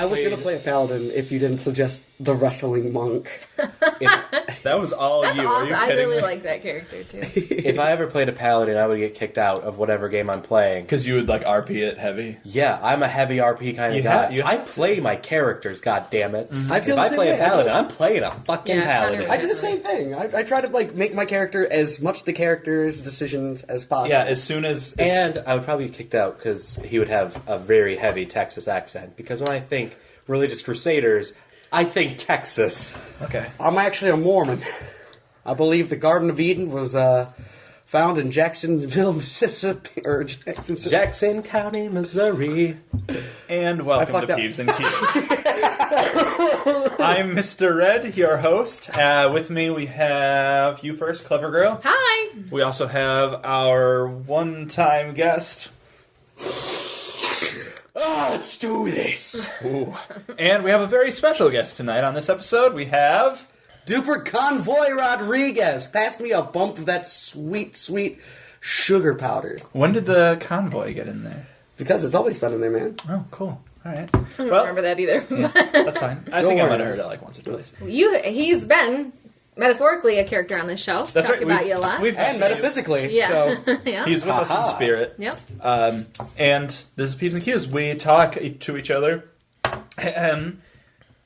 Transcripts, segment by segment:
I was going to play a paladin if you didn't suggest the wrestling monk. That was all That's you. awesome. Are you I kidding really me? like that character, too. If I ever played a paladin, I would get kicked out of whatever game I'm playing. Because you would, like, RP it heavy. Yeah, I'm a heavy RP kind of guy. I play my characters, goddammit. Mm-hmm. I feel if the I same play way. a paladin, I'm playing a fucking paladin. I do the same thing. I try to like make my character as much the character's decisions as possible. Yeah, as soon as... And I would probably get kicked out because he would have a very heavy Texas accent. Because when I think religious crusaders, I think Texas. Okay. I'm actually a Mormon. I believe the Garden of Eden was found in Jacksonville, Mississippi, or Jackson County, Missouri. And welcome to Peeves and Keeves. I'm Mr. Red, your host. With me we have you first, Clever Girl. Hi! We also have our one-time guest. Let's do this. Ooh. And we have a very special guest tonight on this episode. We have... Duper Convoy Rodriguez. Pass me a bump of that sweet, sweet sugar powder. When did the convoy get in there? Because it's always been in there, man. Oh, cool. All right. I don't remember that either. That's fine. I think I might have heard it like once or twice. He's been, metaphorically, a character on this show. That's Talk right. about you a lot. And metaphysically. Yeah. So. Yeah. He's with us in spirit. Yep. And this is Peeves and Keeves. We talk to each other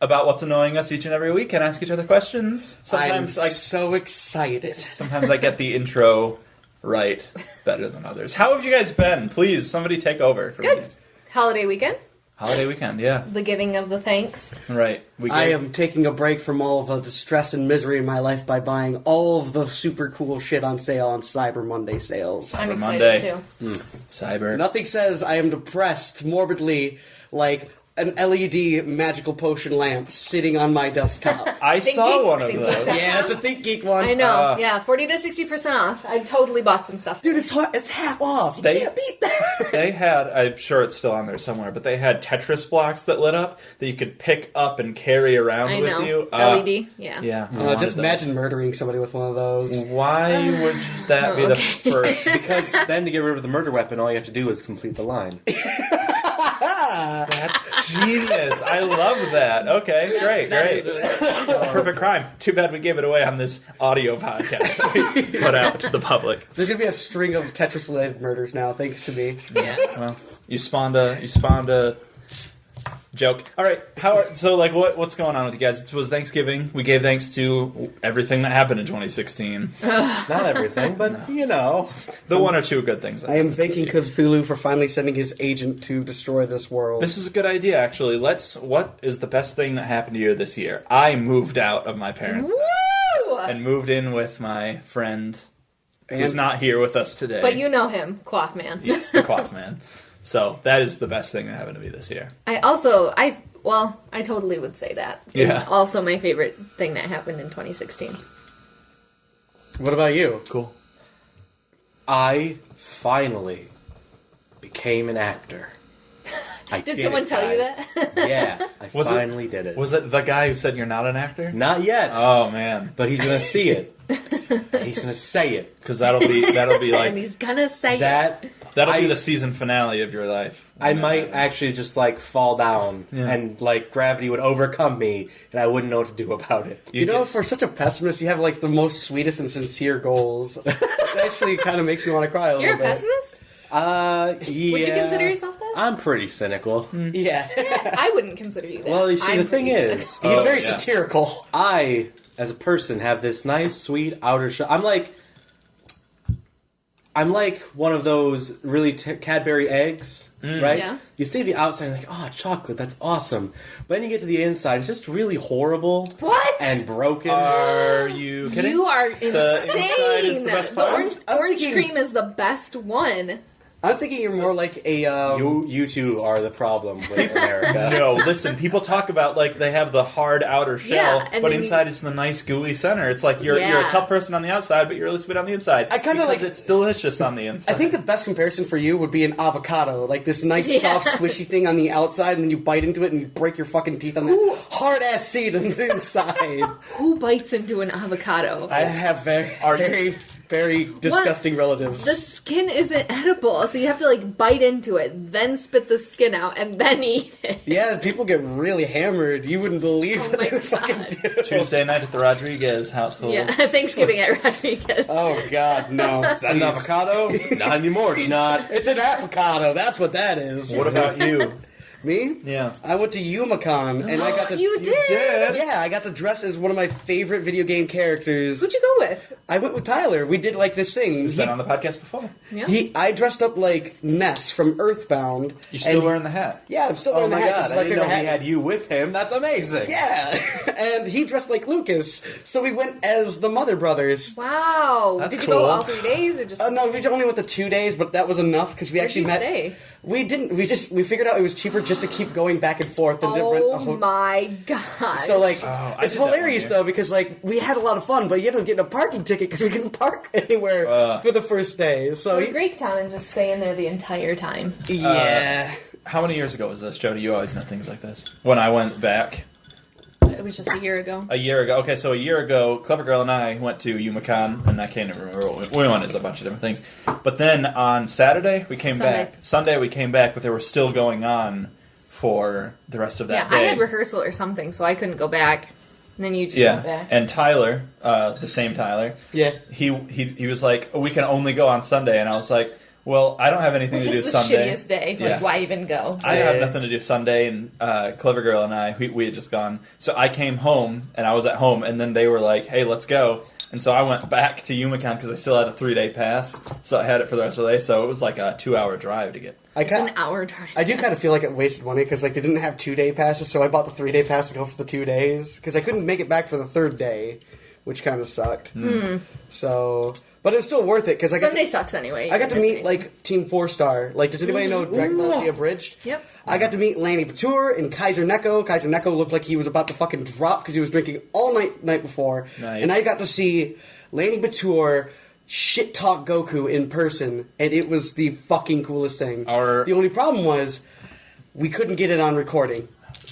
about what's annoying us each and every week and ask each other questions. Sometimes I'm so excited. Sometimes I get the intro right better than others. How have you guys been? Please, somebody take over for Good. me. Holiday weekend. Holiday weekend, yeah. The giving of the thanks. Right. I am taking a break from all of the stress and misery in my life by buying all of the super cool shit on sale on Cyber Monday sales. I'm Monday. excited too. Cyber. Nothing says I am depressed morbidly like an LED magical potion lamp sitting on my desktop. I Think saw Geek, one of Think those. Geek. Yeah, it's a Think Geek one. I know. Yeah, 40 to 60% off. I totally bought some stuff. Dude, it's half off. You can't beat that. They had, I'm sure it's still on there somewhere, but they had Tetris blocks that lit up that you could pick up and carry around I with know. you. LED. Yeah. Yeah. Just imagine murdering somebody with one of those. Why would that be the first? Because then to get rid of the murder weapon, all you have to do is complete the line. That's genius. I love that. Okay, great. It's a perfect crime. Too bad we gave it away on this audio podcast that we put out to the public. There's gonna be a string of Tetris-related murders now, thanks to me. Yeah. Well, you spawned a joke. All right. What's going on with you guys? It was Thanksgiving. We gave thanks to everything that happened in 2016. Not everything, but you know. The one or two good things. I am thanking Cthulhu for finally sending his agent to destroy this world. This is a good idea, actually. What is the best thing that happened to you this year? I moved out of my parents' Woo! house and moved in with my friend who's not here with us today. But you know him, Quaff Man. Yes, the Quaff Man. So that is the best thing that happened to me this year. I totally would say that. Yeah. It's also my favorite thing that happened in 2016. What about you? Cool. I finally became an actor. Did someone tell you that? Yeah, I finally did it. Was it the guy who said you're not an actor? Not yet. Oh man! But he's gonna see it. He's gonna say it because that'll be like. And he's gonna say that. That'll be the season finale of your life. I might actually just fall down and gravity would overcome me and I wouldn't know what to do about it. You know, for such a pessimist, you have the most sweetest and sincere goals. It actually kind of makes me want to cry a little bit. You're a pessimist? Yeah. Would you consider yourself that? I'm pretty cynical. Yeah. I wouldn't consider you that. Well, you see, the thing is, he's very satirical. I, as a person, have this nice, sweet outer shell. I'm like one of those really Cadbury eggs, right? Yeah. You see the outside, you're like, oh, chocolate, that's awesome. But then you get to the inside, it's just really horrible. What? And broken. Are you kidding? You are insane. inside is the best part. Orange cream is the best one. I'm thinking you're more like a... You two are the problem with America. No, listen, people talk about, they have the hard outer shell, and but then inside it's the nice gooey center. It's like you're a tough person on the outside, but you're really sweet on the inside. I kind of like... it's delicious on the inside. I think the best comparison for you would be an avocado. Like this nice, soft, squishy thing on the outside, and then you bite into it and you break your fucking teeth on the hard-ass seed on the inside. Who bites into an avocado? I have very disgusting relatives. The skin isn't edible. so you have to like bite into it, then spit the skin out, and then eat it. Yeah, people get really hammered. You wouldn't believe what my they would fucking do. Tuesday night at the Rodriguez household. Yeah, Thanksgiving at Rodriguez. Oh God, no! Is that an avocado? Not anymore. It's not. It's an avocado. That's what that is. What about you? Me? Yeah. I went to UMACon and I got to. You did? Yeah, I got to dress as one of my favorite video game characters. Who'd you go with? I went with Tyler. We did like this thing. He's been on the podcast before. Yeah. I dressed up like Ness from Earthbound. You still wearing the hat? Yeah, I'm still Oh wearing my the hat. god! It's I my didn't know favorite he hat. had you with him. That's amazing. Yeah, and he dressed like Lucas, so we went as the Mother Brothers. Wow. That's Did you cool. go all 3 days or just? No, we only went the 2 days, but that was enough because we Where'd actually you met. stay? We didn't. We figured out it was cheaper just to keep going back and forth than to rent a Oh hotel. my god. So like, I it's did that one hilarious year. though because like we had a lot of fun, but you ended up getting a parking ticket because we couldn't park anywhere for the first day. So go to Greektown and just stay in there the entire time. yeah. How many years ago was this, Jodie? You always know things like this. When I went back It was just a year ago. a year ago. Okay, so a year ago, Clever Girl and I went to UMACon, and I can't even remember what we went as a bunch of different things. But then on Saturday, we came Sunday. back. Sunday, we came back, but they were still going on for the rest of that Yeah, day. I had rehearsal or something, so I couldn't go back. And then you just Yeah, went back. and Tyler, the same Tyler, Yeah. he was like, "We can only go on Sunday," and I was like, "Well, I don't have anything Which to do is the Sunday. shittiest day. Yeah. Like, why even go? I have nothing to do Sunday," and Clever Girl and I, we had just gone. So I came home, and I was at home, and then they were like, "Hey, let's go." And so I went back to UMACon because I still had a 3-day pass, so I had it for the rest of the day. So it was like a 2-hour drive to get. It's an hour drive. I do kind of feel like it wasted money because like they didn't have 2-day passes, so I bought the 3-day pass to go for the 2 days because I couldn't make it back for the third day, which kind of sucked. So, but it's still worth it because I got Sunday to, sucks anyway. I got to You're meet missing like Team 4-Star. Like, does anybody know Dragon Ball Z Abridged? Yep. I got to meet Lanny Batur and Kaiser Neko. Kaiser Neko looked like he was about to fucking drop because he was drinking all night before. Nice. And I got to see Lanny Batur shit talk Goku in person, and it was the fucking coolest thing. The only problem was we couldn't get it on recording.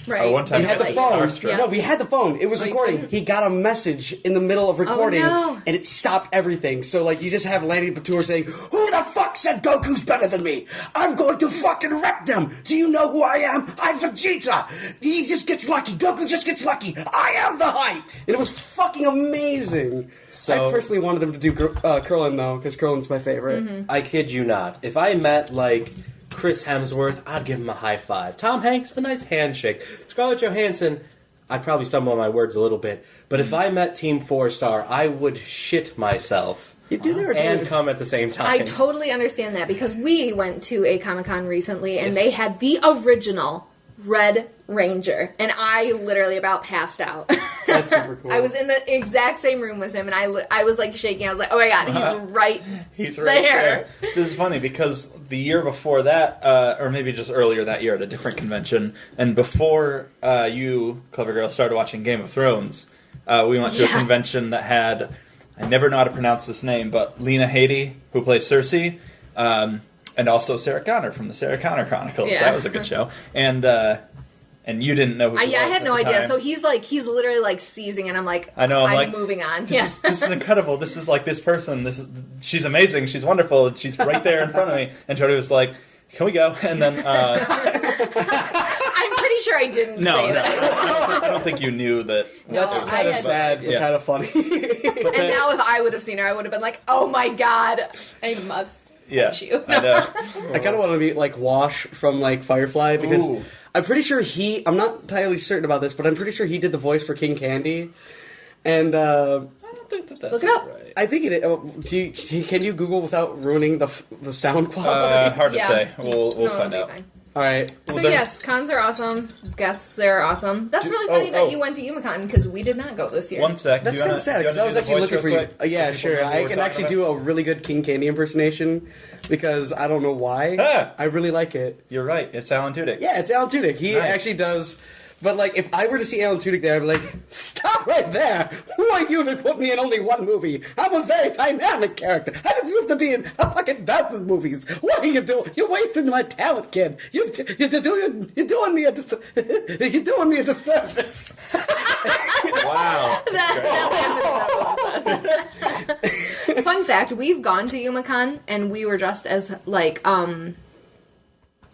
Right. One time We you had the got phone. starstruck. Yeah. No, we had the phone. It was Oh, you recording. couldn't? He got a message in the middle of recording, no. and it stopped everything. So, like, you just have Lanny Batur saying, "Who the fuck said Goku's better than me? I'm going to fucking wreck them. Do you know who I am? I'm Vegeta. He just gets lucky. Goku just gets lucky. I am the hype." And it was fucking amazing. So- I personally wanted them to do Krillin, though, because Krillin's my favorite. I kid you not. If I met, like, Chris Hemsworth, I'd give him a high five. Tom Hanks, a nice handshake. Scarlett Johansson, I'd probably stumble on my words a little bit. But if I met Team 4-Star, I would shit myself. You do that, And come at the same time. I totally understand that because we went to a Comic-Con recently and they had the original Red Ranger, and I literally about passed out. That's super cool. I was in the exact same room with him, and I was like shaking. I was like, "Oh my god, he's right He's right there." there. This is funny because the year before that, or maybe just earlier that year at a different convention, and before you, Clever Girl, started watching Game of Thrones, we went to a convention that had, I never know how to pronounce this name, but Lena Headey, who plays Cersei, and also Sarah Connor from the Sarah Connor Chronicles. Yeah. That was a good show. And you didn't know who she I was had at no the idea. time. So he's literally like seizing, and I'm like, I know, I'm like, moving on. This is incredible. This is like this person. She's amazing. She's wonderful. She's right there in front of me. And Jodie was like, "Can we go?" And then I'm pretty sure I didn't say that. I don't think you knew that. No, That's I kind of had- sad, but Yeah. kind of funny. And now, if I would have seen her, I would have been like, "Oh my god, I must Yeah, punch you." I know. I kind of want to meet like Wash from like Firefly because Ooh. I'm pretty sure I'm not entirely certain about this, but I'm pretty sure he did the voice for King Candy. And I don't think that's Look it up. right. I think can you Google without ruining the sound quality? Hard to Yeah. say. We'll No, find it'll out. be fine. All right. So Well, then- yes, cons are awesome. Guests, they're awesome. That's really funny that you went to UMACon because we did not go this year. One sec. That's kind of sad because I was actually looking for you. Yeah, sure. I can actually do a really good King Candy impersonation because I don't know why. Ah. I really like it. You're right. It's Alan Tudyk. Yeah, it's Alan Tudyk. He Nice. actually does But, like, if I were to see Alan Tudyk there, I'd be like, stop right there! Who are you to put me in only one movie? I'm a very dynamic character. I deserve to be in a fucking dozen movies. What are you doing? You're wasting my talent, kid. You're doing me a disservice. Wow. Fun fact, we've gone to UMaCon, and we were dressed as, like,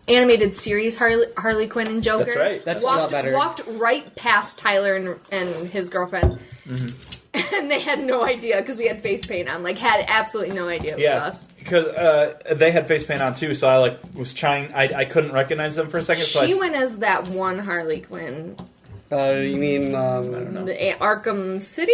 animated series Harley Quinn and Joker. That's right. That's a lot better. Walked right past Tyler and his girlfriend. Mm-hmm. And they had no idea, because we had face paint on. Like, had absolutely no idea it was us. Because they had face paint on, too, so I, like, was trying... I couldn't recognize them for a second, so She went as that one Harley Quinn. You mean, I don't know. The Arkham City?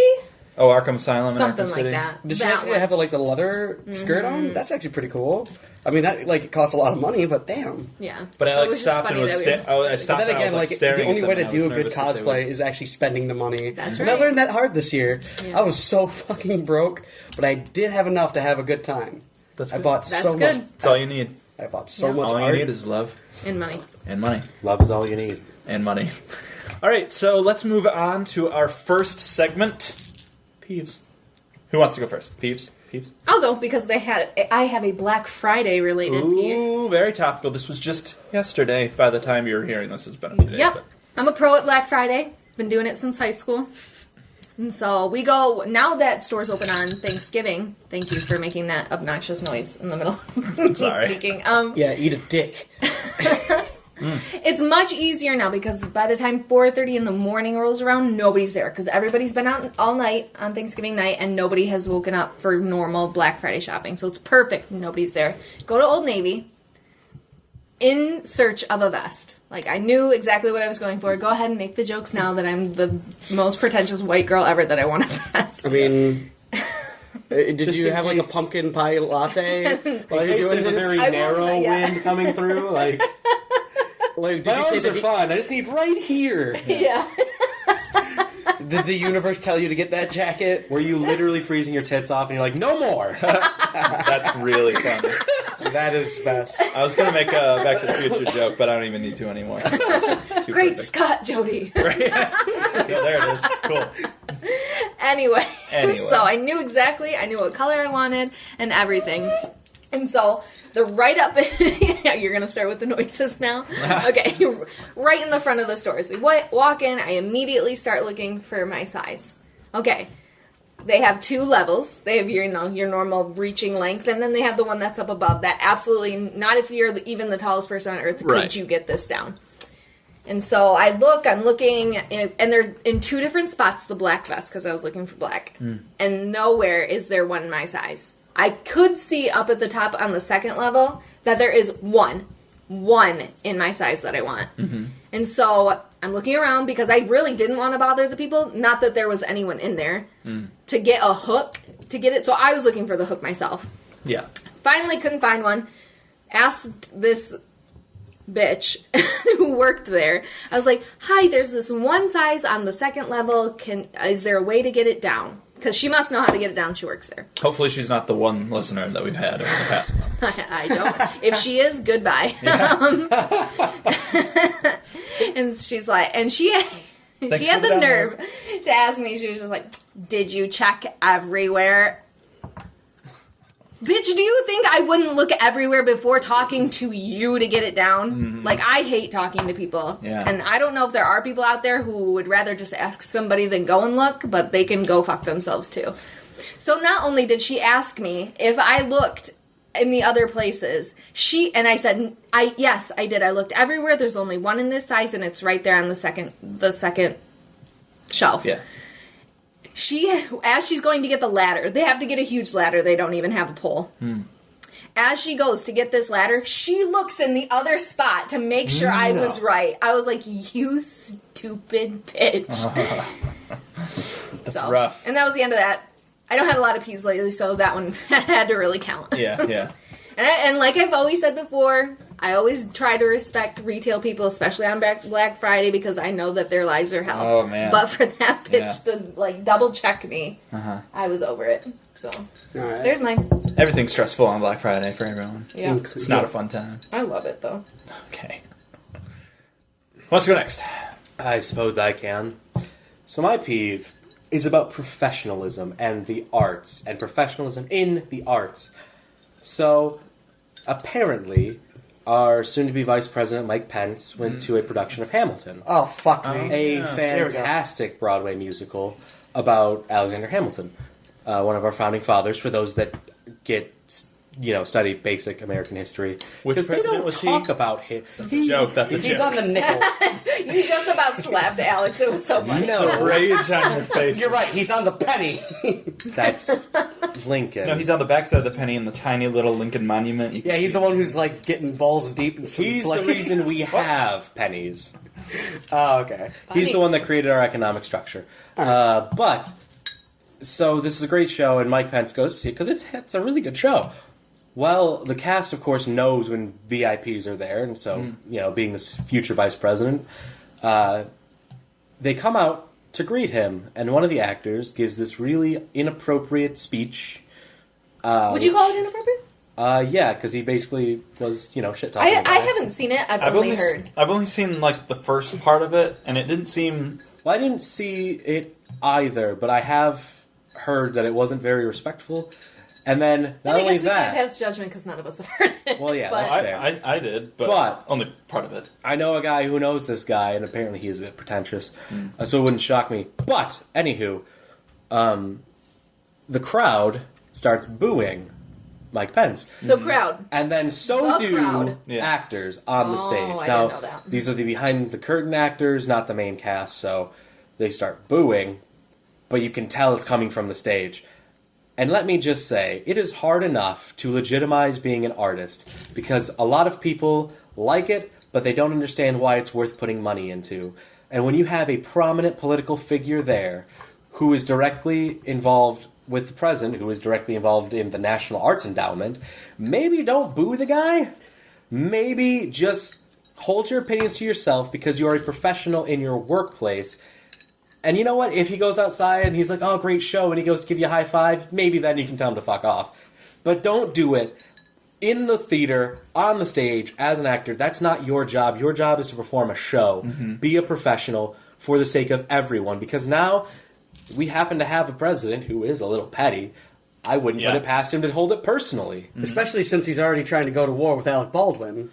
Oh, Arkham Asylum and Something Arkham like City. that. Did she That actually one. have the, like, the leather skirt on? That's actually pretty cool. I mean, that, like, it costs a lot of money, but damn. Yeah. But I, So it like, was just stopped and funny was... that I stopped But then and I again, was, like, staring the only at way them, to and I do a was good nervous that they cosplay would- is actually spending the money. That's And right. I learned that hard this year. Yeah. I was so fucking broke, but I did have enough to have a good time. That's I good. bought That's so good. much. That's all you need. I bought so Yeah. much All art. you need is love And money. and money. Love is all you need. And money. All right, so let's move on to our first segment. Peeves. Who wants to go first? Peeves? Peeves? I'll go, because I have a Black Friday related peeve. Ooh, very topical. This was just yesterday. By the time you're hearing this, it's been a few days. Yep. but- I'm a pro at Black Friday. Been doing it since high school. And so we go, now that stores open on Thanksgiving, thank you for making that obnoxious noise in the middle of me Sorry. speaking. Yeah, eat a dick. It's much easier now, because by the time 4:30 in the morning rolls around, nobody's there, because everybody's been out all night on Thanksgiving night, and nobody has woken up for normal Black Friday shopping. So it's perfect. Nobody's there. Go to Old Navy in search of a vest. Like, I knew exactly what I was going for. Go ahead and make the jokes now that I'm the most pretentious white girl ever that I want a vest. I mean, did Just you in have like a case- pumpkin pie latte while you're In doing case there's a very this? I narrow will- yeah. wind coming through, like... Like, My did you say arms are that fine, I just need right here. Yeah. did the universe tell you to get that jacket? Were you literally freezing your tits off and you're like, no more? That's really funny. That is best. I was going to make a Back to the Future joke, but I don't even need to anymore. It's just too Great perfect. Scott, Jodie. Yeah, there it is. Cool. Anyway, Anyway. so I knew what color I wanted and everything. And so the right up, yeah, you're gonna start with the noises now. Okay, right in the front of the stores. We walk in. I immediately start looking for my size. Okay, they have two levels. They have your normal reaching length, and then they have the one that's up above. That absolutely not. If you're even the tallest person on earth, Right. could you get this down? And so I'm looking, and they're in two different spots, the black vest, because I was looking for black. And nowhere is there one my size. I could see up at the top on the second level that there is one in my size that I want. Mm-hmm. And so I'm looking around, because I really didn't want to bother the people, not that there was anyone in there, to get a hook, to get it. So I was looking for the hook myself. Yeah. Finally couldn't find one. Asked this bitch who worked there. I was like, "Hi, there's this one size on the second level. Is there a way to get it down?" Because she must know how to get it down. She works there. Hopefully she's not the one listener that we've had over the past month. I don't. If she is, goodbye. And she's like, and she had for the the download. nerve to ask me. She was just like, "Did you check everywhere?" Bitch, do you think I wouldn't look everywhere before talking to you to get it down? Mm-hmm. Like, I hate talking to people. Yeah. And I don't know if there are people out there who would rather just ask somebody than go and look, but they can go fuck themselves too. So not only did she ask me if I looked in the other places, and I said, yes, I did. I looked everywhere. There's only one in this size, and it's right there on the second shelf. Yeah. As she's going to get the ladder, they have to get a huge ladder. They don't even have a pole. As she goes to get this ladder, she looks in the other spot to make sure I was right. I was like, "You stupid bitch." That's rough. And that was the end of that. I don't have a lot of peeves lately, so that one had to really count. Yeah. And like I've always said before, I always try to respect retail people, especially on Black Friday, because I know that their lives are hell. Oh, man. But for that bitch Yeah. to like double check me, I was over it. So All right. there's mine. Everything's stressful on Black Friday for everyone. Yeah, It's not a fun time. I love it though. Okay. Who wants to go next? I suppose I can. So my peeve is about professionalism and the arts, and professionalism in the arts. So, apparently, our soon-to-be Vice President Mike Pence went to a production of Hamilton. Oh, fuck me. A fantastic Broadway musical about Alexander Hamilton, one of our founding fathers, for those that study basic American history. Which Because they president don't was he? talk about him. That's a joke. That's a He's joke. on the nickel. You just about slapped Alex. It was so funny. No, Rage on your face. You're right, he's on the penny. that's Lincoln. No, he's on the backside of the penny in the tiny little Lincoln Monument. Yeah, he's the one who's like getting balls deep in some He's the slaves. reason we have pennies. Oh, okay. He's the one that created our economic structure. So this is a great show, and Mike Pence goes to see it because it's a really good show. Well, the cast, of course, knows when VIPs are there, and so, being this future vice president, they come out to greet him, and one of the actors gives this really inappropriate speech. Would you call it inappropriate? Yeah, because he basically was, shit talking. I haven't seen it. I've only heard. I've only seen like the first part of it, and it didn't seem. Well, I didn't see it either, but I have heard that it wasn't very respectful. And then, not I only guess we can't that, pass judgment because none of us have heard it. Well, yeah, But- that's fair. I did, but But- only part of it. I know a guy who knows this guy, and apparently he is a bit pretentious, so it wouldn't shock me. But, anywho, the crowd starts booing Mike Pence. The crowd. And then so The do crowd. Yeah. actors on the Oh, stage. I Now, didn't know that. these are the behind-the-curtain actors, not the main cast, so they start booing, but you can tell it's coming from the stage. And let me just say, it is hard enough to legitimize being an artist, because a lot of people like it, but they don't understand why it's worth putting money into. And when you have a prominent political figure there, who is directly involved with the president, who is directly involved in the National Arts Endowment, maybe don't boo the guy. Maybe just hold your opinions to yourself, because you are a professional in your workplace. And you know what? If he goes outside and he's like, oh, great show, and he goes to give you a high five, maybe then you can tell him to fuck off. But don't do it in the theater, on the stage, as an actor. That's not your job. Your job is to perform a show. Be a professional for the sake of everyone. Because now we happen to have a president who is a little petty. I wouldn't put it past him to hold it personally. Especially since he's already trying to go to war with Alec Baldwin.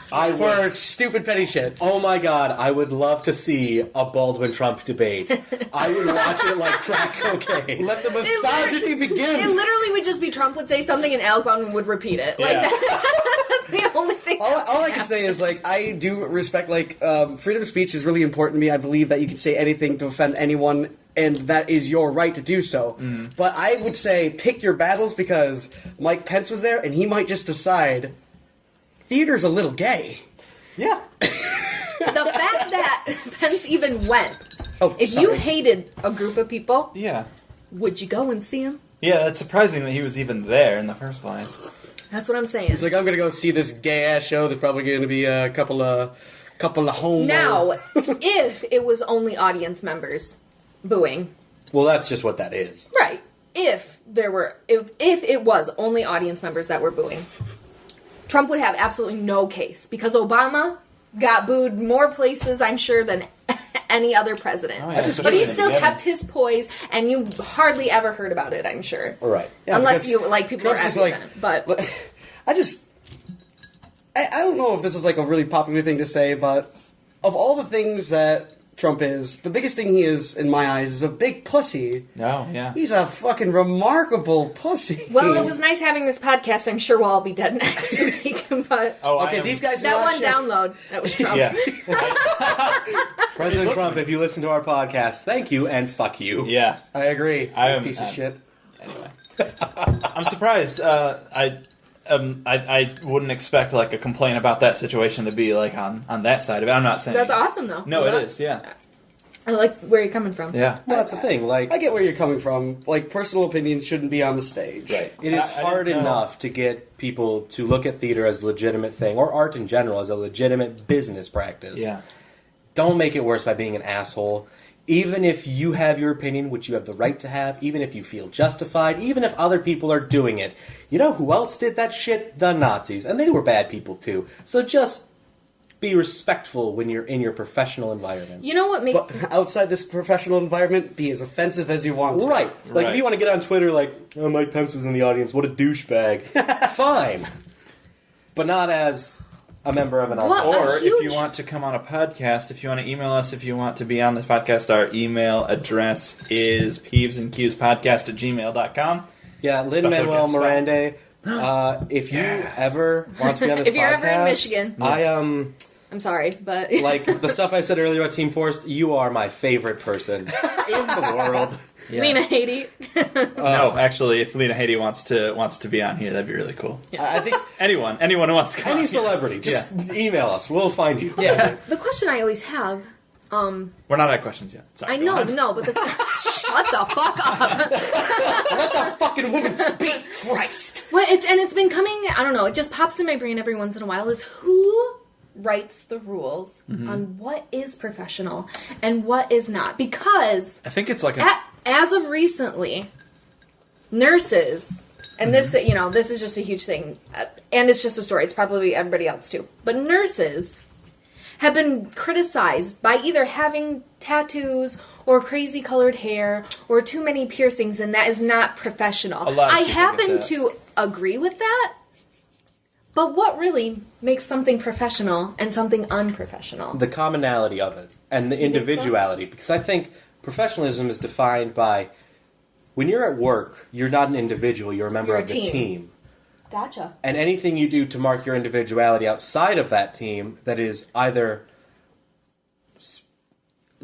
For stupid petty shit. Oh my god, I would love to see a Baldwin-Trump debate. I would watch it like crack cocaine. Let the misogyny It begin. literally would just be Trump would say something and Alec Baldwin would repeat it. Like Yeah. that's the only thing. All I can say is, like, I do respect, like, freedom of speech is really important to me. I believe that you can say anything to offend anyone, and that is your right to do so. But I would say pick your battles, because Mike Pence was there, and he might just decide theater's a little gay. Yeah. The fact that Pence even went. Oh, If you hated a group of people, Yeah. would you go and see him? Yeah, it's surprising that he was even there in the first place. That's what I'm saying. It's like, I'm gonna go see this gay ass show. There's probably gonna be a couple of homo. Now, if it was only audience members booing, Well, that's just what that is. right? If it was only audience members that were booing, Trump would have absolutely no case, because Obama got booed more places, I'm sure, than any other president. Oh, yeah. But he still Yeah. kept his poise, and you hardly ever heard about it, I'm sure. All right. Yeah, Unless because you like people Trump's were just acting like, in it. But I don't know if this is like a really popular thing to say, but of all the things that Trump is, the biggest thing he is, in my eyes, is a big pussy. Oh, yeah. He's a fucking remarkable pussy. well, it was nice having this podcast. I'm sure we'll all be dead next week. But Oh, Okay, these guys. that last one show- download, that was Trump. Yeah. President Trump, if you listen to our podcast, thank you and fuck you. Yeah. I agree. I am- Piece of shit. Anyway. I'm surprised. I wouldn't expect like a complaint about that situation to be like on that side of it. I'm not saying That's awesome, though. No, it is. Yeah. I like where you're coming from. Yeah. Well, that's the thing. Like, I get where you're coming from. Like, personal opinions shouldn't be on the stage. Right. it is I hard didn't know. enough to get people to look at theater as a legitimate thing, or art in general as a legitimate business practice. Yeah. Don't make it worse by being an asshole. Even if you have your opinion, which you have the right to have, even if you feel justified, even if other people are doing it. You know who else did that shit? The Nazis. And they were bad people too. So just be respectful when you're in your professional environment. You know what makes... But outside this professional environment, be as offensive as you want to. Right. Like, if you want to get on Twitter like, oh, Mike Pence was in the audience, what a douchebag. Fine. But not as a member of an ensemble. Or if you want to come on a podcast, if you want to email us, if you want to be on this podcast, our email address is peevesandcuespodcast@gmail.com. Yeah, Lin-Manuel Miranda. If you ever want to be on this podcast... If you're ever in Michigan. I'm sorry, but... like, the stuff I said earlier about Team Forest, you are my favorite person in the world. Yeah. Lena Headey. No, actually, if Lena Headey wants to be on here, that'd be really cool. Yeah. I think anyone who wants to come Any celebrity, just email us. We'll find you. Yeah. The question I always have... We're not at questions yet. Sorry, I know, no, but shut the fuck up. Let the fucking woman speak, Christ. Well, it's been coming, I don't know, it just pops in my brain every once in a while, is who writes the rules on what is professional and what is not. Because I think it's like as of recently, nurses, and this is just a huge thing, and it's just a story, it's probably everybody else too, but nurses have been criticized by either having tattoos or crazy colored hair or too many piercings, and that is not professional. I happen to agree with that, but what really makes something professional and something unprofessional? The commonality of it and the individuality. Because I think professionalism is defined by when you're at work, you're not an individual, you're a member of the team. Gotcha. And anything you do to mark your individuality outside of that team that is either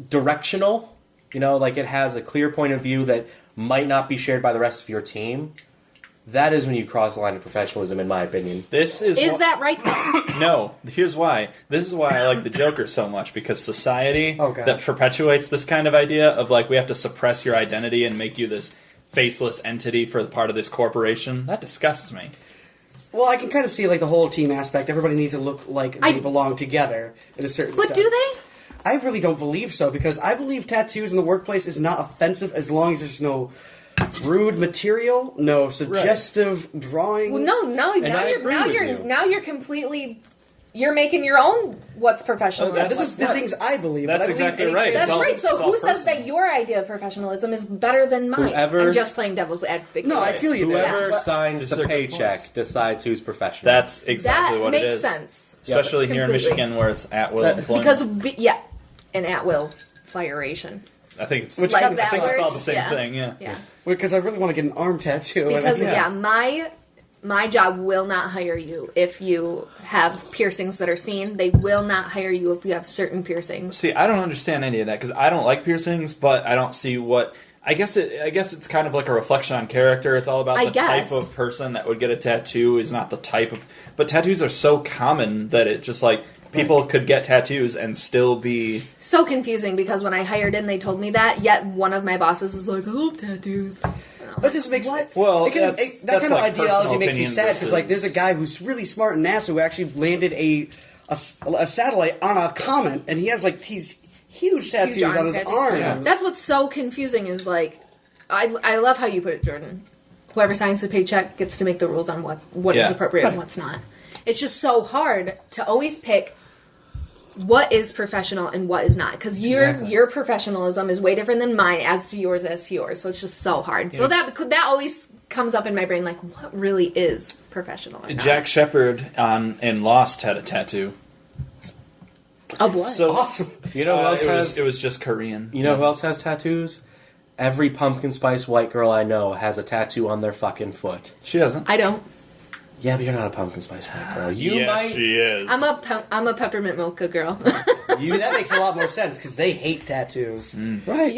directional, like it has a clear point of view that might not be shared by the rest of your team, that is when you cross the line of professionalism, in my opinion. Is that right? No. Here's why. This is why I like the Joker so much, because society that perpetuates this kind of idea of, like, we have to suppress your identity and make you this faceless entity for the part of this corporation, that disgusts me. Well, I can kind of see, like, the whole team aspect. Everybody needs to look like they belong together in a certain sense. But do they? I really don't believe so, because I believe tattoos in the workplace is not offensive as long as there's no rude material, no suggestive drawings. Well, now you're completely... You're making your own what's professional. This is the things I believe. That's exactly right. That's right. So who says that your idea of professionalism is better than mine? I'm just playing devil's advocate. No, I feel you. Whoever signs the paycheck decides who's professional. That's exactly what it is. That makes sense. Especially here in Michigan, where it's at-will employment. Because, an at-will firation. I think it's it's all the same thing, yeah. Because I really want to get an arm tattoo. Because, my job will not hire you if you have piercings that are seen. They will not hire you if you have certain piercings. See, I don't understand any of that, because I don't like piercings, but I don't see what... I guess it's kind of like a reflection on character. It's all about the type of person that would get a tattoo is not the type of... But tattoos are so common that it just, like... People could get tattoos and still be... So confusing, because when I hired in, they told me that, yet one of my bosses is like, I love tattoos. It just makes... Well, that kind of ideology makes me sad, because there's a guy who's really smart in NASA who actually landed a satellite on a comet, and he has, like, these huge tattoos on his arm. Yeah. That's what's so confusing is, like... I love how you put it, Jordan. Whoever signs the paycheck gets to make the rules on what is appropriate and what's not. It's just so hard to always pick what is professional and what is not, because your professionalism is way different than mine, as to yours. So it's just so hard. So that always comes up in my brain, like, what really is professional or not? Jack Shepard in Lost had a tattoo. Of what? So awesome. You know who else has... It was just Korean. You know who else has tattoos? Every pumpkin spice white girl I know has a tattoo on their fucking foot. She doesn't. I don't. Yeah, but you're not a pumpkin spice white girl. She is. I'm a peppermint mocha girl. See, that makes a lot more sense, because they hate tattoos. Right.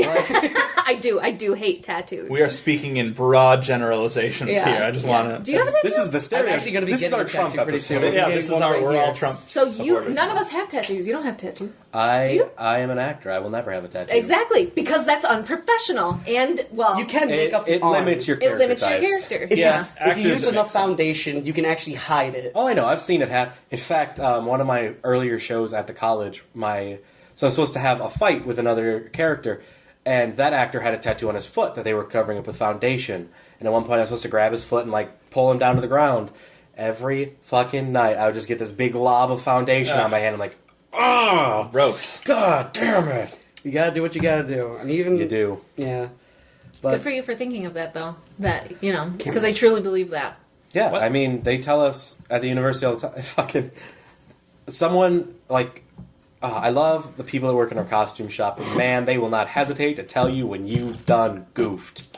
I do hate tattoos. We are speaking in broad generalizations here. I just want to... Do you have a tattoo? This is the stereotype. I'm actually going to be getting a tattoo pretty soon. We're all Trump. So none of us have tattoos. You don't have tattoos. Do you? I am an actor. I will never have a tattoo. Exactly, because that's unprofessional. And, well... You can make up it limits your character. It limits your character. If you use enough foundation, you can actually hide it. Oh, I know. I've seen it happen. In fact, one of my earlier shows at the college, so I'm supposed to have a fight with another character, and that actor had a tattoo on his foot that they were covering up with foundation. And at one point, I was supposed to grab his foot and, like, pull him down to the ground. Every fucking night, I would just get this big lob of foundation on my hand. I'm like, Ah, Gross. God damn it! You gotta do what you gotta do, and even You do. Yeah, Good but for you for thinking of that, though. That, because I truly believe that. Yeah, What? I mean, they tell us at the university all the time. Fucking someone like. I love the people that work in our costume shop, and man, they will not hesitate to tell you when you done goofed.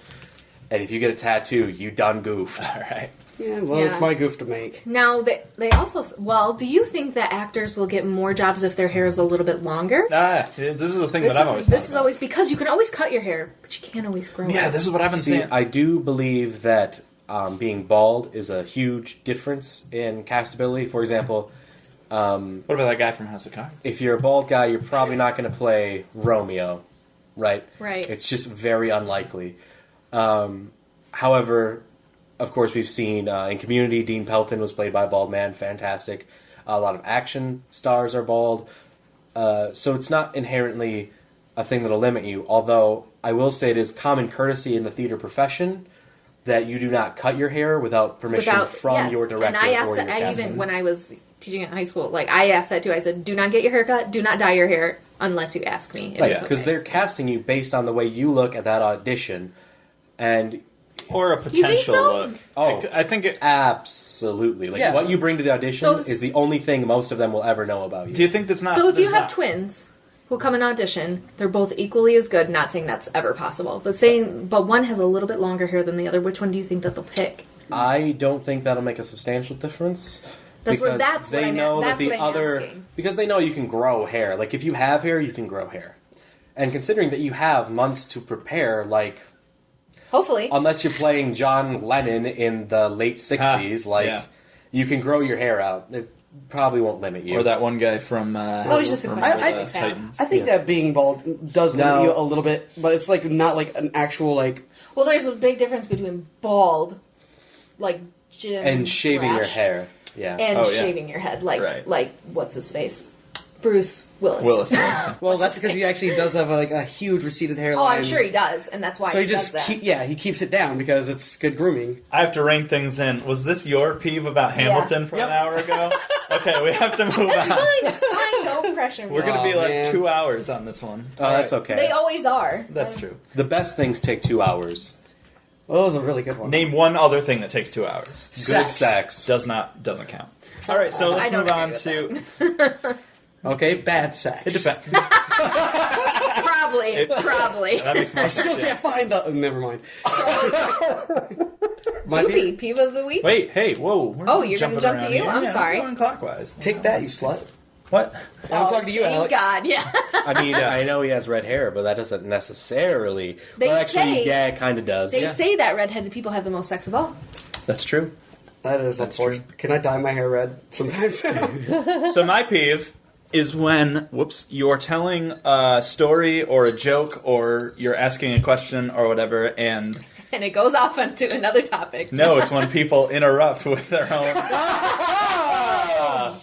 And if you get a tattoo, you done goofed. All right. yeah, well, Yeah. it's my goof to make. Now, they also... Well, do you think that actors will get more jobs if their hair is a little bit longer? This is the thing that I've always This is thought always... Because you can always cut your hair, but you can't always grow about. Yeah, it. this is what I've been See, saying. I do believe that being bald is a huge difference in castability. For example, What about that guy from House of Cards? if you're a bald guy, you're probably not going to play Romeo, right? Right. It's just very unlikely. However, of course, we've seen in Community, Dean Pelton was played by a bald man, fantastic. A lot of action stars are bald, so it's not inherently a thing that'll limit you. Although I will say it is common courtesy in the theater profession that you do not cut your hair without permission from yes. your director And I asked or your that, casting. even when I was teaching at high school, I asked that too. I said, do not get your hair cut, do not dye your hair unless you ask me. Right, It's because okay. they're casting you based on the way you look at that audition, and Or a You think potential so? look. Oh. I think it... absolutely, like Yeah. what you bring to the audition So- is the only thing most of them will ever know about you. Do you think that's not... So if you there's have not- twins who come and audition, they're both equally as good. Not saying that's ever possible, but one has a little bit longer hair than the other. Which one do you think that they'll pick? I don't think that'll make a substantial difference. That's what- because that's what they I'm- know that's that the what I'm other asking. because they know you can grow hair. Like if you have hair, you can grow hair. And considering that you have months to prepare, like Hopefully, unless you're playing John Lennon in the late '60s, like yeah. you can grow your hair out. It probably won't limit you. Or that one guy from... it's always just a from question. I- I always have. Titans. I think that being bald does limit Now- you a little bit, but it's like not like an actual like. Well, there's a big difference between bald, like Jim, and shaving your Rash, hair. Yeah. and Oh, yeah. shaving your head, like Right. what's his face, Bruce Willis. Willis. Wilson. Well, that's because he actually does have like a huge receded hairline. Oh, I'm sure he does, and that's why So he does just that. he keeps it down because it's good grooming. I have to rein things in. Was this your peeve about Hamilton from Yep. an hour ago? Okay, we have to move That's on. fine. It's fine. Don't pressure me. We're going to be Oh, like man. 2 hours on this one. Oh, that's okay. They always are. That's true. The best things take 2 hours. Well, that was a really good one. Name one other thing that takes 2 hours. Good sex. Doesn't count. All right, so let's I don't move on agree to... Okay, bad sex. It depends. Probably. That makes more Still sense. can't find the. Never mind. My Doopy, peeve of the week. Wait, hey, whoa. We're Oh, you're jumping gonna jump to around you? here. I'm Yeah, sorry. We're going clockwise. Take that, you slut. What? I'm talking to you, Thank Alex. God, yeah. I mean, I know he has red hair, but that doesn't necessarily. They well, actually, say- yeah, it kind of does. They say that redheaded people have the most sex of all. That's true. That is unfortunate. Can I dye my hair red sometimes? So my peeve is when, you're telling a story or a joke or you're asking a question or whatever, and And it goes off onto another topic. no, it's when people interrupt with their own.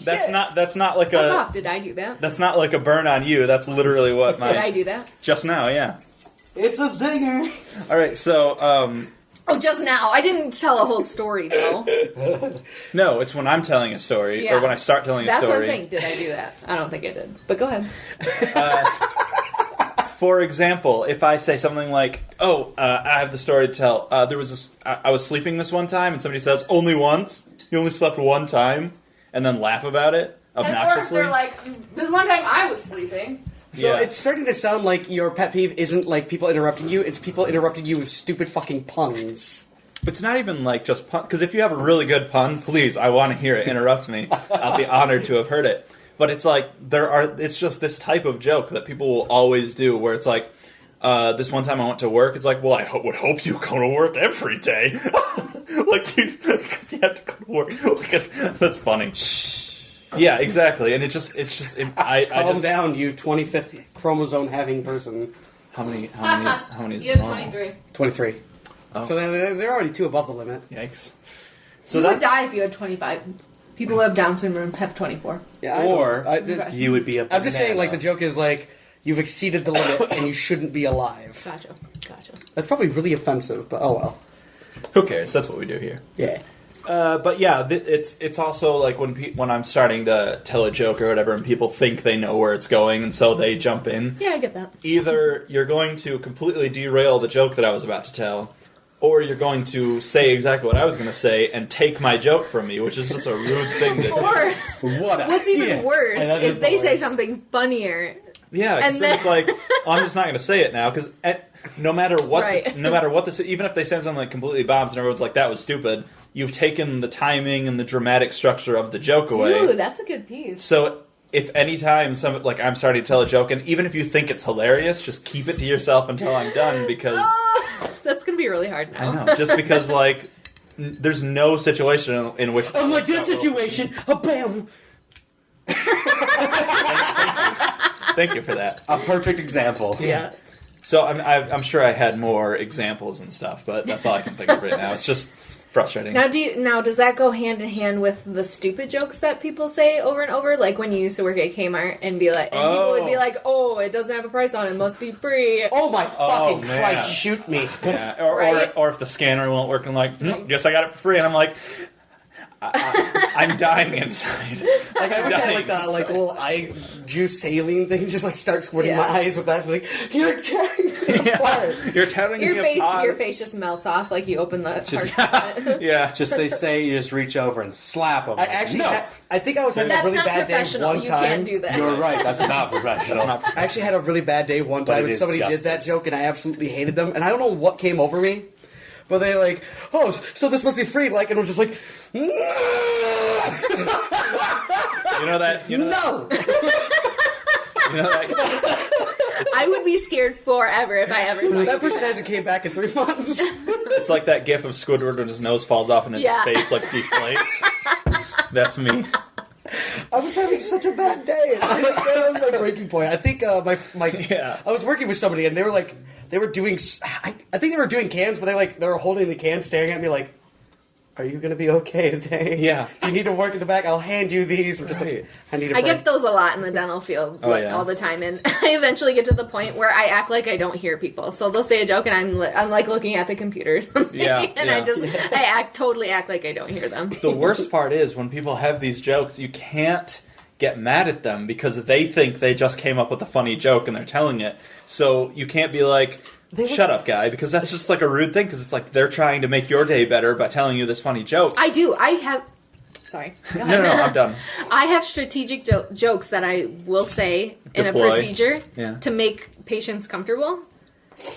That's not like Oh, a did I do that? that's not like a burn on you. That's literally what my Did I do that? just now. Yeah. It's a zinger. All right. So Oh, just now. I didn't tell a whole story, though. no, it's when I'm telling a story Yeah. or when I start telling That's a story. what I'm saying. Did I do that? I don't think I did. But go ahead. For example, if I say something like, I have the story to tell. There was this, I was sleeping this one time, and somebody says, only once? You only slept one time? And then laugh about it obnoxiously. And or they're like, this one time I was sleeping. So Yeah. it's starting to sound like your pet peeve isn't like people interrupting you, it's people interrupting you with stupid fucking puns. It's not even like just pun, because if you have a really good pun, please, I want to hear it. Interrupt me. I'll be honored to have heard it. But it's like, it's just this type of joke that people will always do, where it's like, this one time I went to work, it's like, well, I would hope you go to work every day. Because you have to go to work. That's funny. Yeah, exactly. And I Calm just, down, you 25th chromosome having person. How many is You have normal? 23. 23. Oh. So they're already 2 above the limit. Yikes. So You would that's- die if you had 25. People who have Down syndrome have 24. Yeah, I Or know. It's- you would be a I'm just saying, like, the banana. joke is like, you've exceeded the limit and you shouldn't be alive. Gotcha. That's probably really offensive, but oh well. Who cares? That's what we do here. Yeah. But yeah, it's also like when I'm starting to tell a joke or whatever, and people think they know where it's going, and so they jump in. Yeah, I get that. Either you're going to completely derail the joke that I was about to tell, or you're going to say exactly what I was going to say and take my joke from me, which is just a rude thing to do. Or What's even worse is they say something funnier. Yeah, because And then- it's like, I'm just not going to say it now, because no matter what, Right. no matter what this, even if they say something like completely bombs and everyone's like, that was stupid, you've taken the timing and the dramatic structure of the joke away. Ooh, that's a good piece. So if any time I'm starting to tell a joke, and even if you think it's hilarious, just keep it to yourself until I'm done, because That's going to be really hard now. I know, just because like there's no situation in which I'm like, this situation, bam. Thank you for that. A perfect example. Yeah. So I'm sure I had more examples and stuff, but that's all I can think of right now. It's just frustrating. Now, does that go hand in hand with the stupid jokes that people say over and over? Like when you used to work at Kmart and be like, and people would be like, "Oh, it doesn't have a price on it; m't be free." Oh my fucking man. Christ, shoot me. Yeah. Right. Or if the scanner won't work, I'm like, guess I got it for free, and I'm like, I'm dying inside. Like I wish I had like that Dying like little eye juice saline thing, just like start squirting Yeah. my eyes with that. Like, you're tearing me apart. You're tearing Your me apart. your face just melts off like you open the hard Yeah. Just they say you just reach over and slap them. I actually, no, I think I was having That's a really not bad day professional. one You time. can't do that. you're right. That's not professional. That's not I actually had a really bad day one But time, it and is somebody did that justice. joke, and I absolutely hated them. And I don't know what came over me, but they like, oh, so this must be free, like, and it was just like, You know that. You know no. That, you know that. I would be scared forever if I ever saw you. That person hasn't came back in 3 months. It's like that gif of Squidward when his nose falls off and his Yeah. face like deflates. That's me. I was having such a bad day. That was my breaking point. I think my Yeah. I was working with somebody, and they were like, they were doing. I think they were doing cans, but they were holding the cans, staring at me like, "Are you going to be okay today? Yeah. Do you need to work in the back? I'll hand you these." I'm just Right. like, I need a I break. get those a lot in the dental field yeah. all the time, and I eventually get to the point where I act like I don't hear people. So they'll say a joke, and I'm like looking at the computer or something, Yeah, and yeah. I totally act like I don't hear them. The worst part is when people have these jokes, you can't get mad at them because they think they just came up with a funny joke and they're telling it. So you can't be like, shut up, guy, because that's just like a rude thing, because it's like they're trying to make your day better by telling you this funny joke. I do. I have. Sorry. Go No, ahead. I'm done. I have strategic jokes that I will say in a Deploy. procedure Yeah. to make patients comfortable.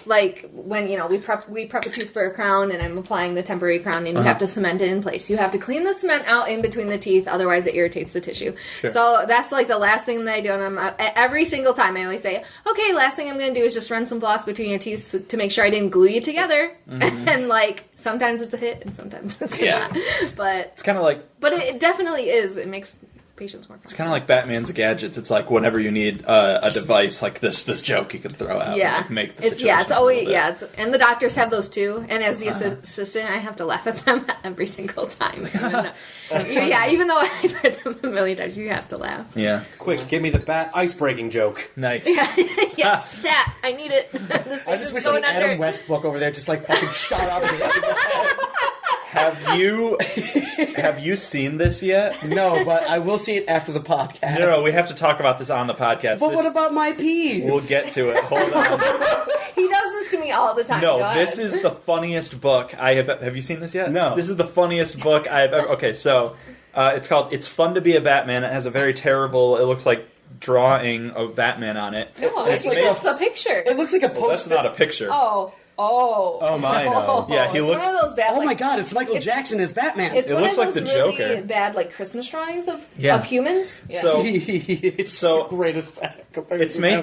Like when we prep a tooth for a crown, and I'm applying the temporary crown, and you have to cement it in place. You have to clean the cement out in between the teeth, otherwise it irritates the tissue. Sure. So that's like the last thing that I do. And every single time I always say, "Okay, last thing I'm going to do is just run some floss between your teeth to make sure I didn't glue you together." And like sometimes it's a hit, and sometimes it's Yeah. not. But It's kind of like it definitely is. It makes patients more it's kind of like Batman's gadgets. It's like whenever you need a device like this joke you can throw out. Yeah, and, like, make the it's situation it's a always little bit. and the doctors have those too. And as the assistant, I have to laugh at them every single time. Even though I've heard them a million times, you have to laugh. Yeah, Quick, give me the bat ice-breaking joke. nice. Yeah, stat. I need it. This I just patient's wish going the Adam under. West book over there just like fucking shot out of the head. Have you seen this yet? No, but I will see it after the podcast. No, we have to talk about this on the podcast. But This- what about my peeve? We'll get to it. Hold on. He does this to me all the time. No, Go this ahead. is the funniest book I have. Have you seen this yet? No. This is the funniest book I have ever. Okay, so it's called "It's Fun to Be a Batman." It has a very terrible. It looks like drawing of Batman on it. No, It's made- it's a picture. It looks like a Well, that's poster. not a picture. Oh, my, no. Yeah, he it's looks- one of those bad. Oh like, my god, it's Michael Jackson as Batman. It's It one looks of like those the really Joker. bad like Christmas drawings of Yeah. humans. Yeah. So it's So- the greatest it's made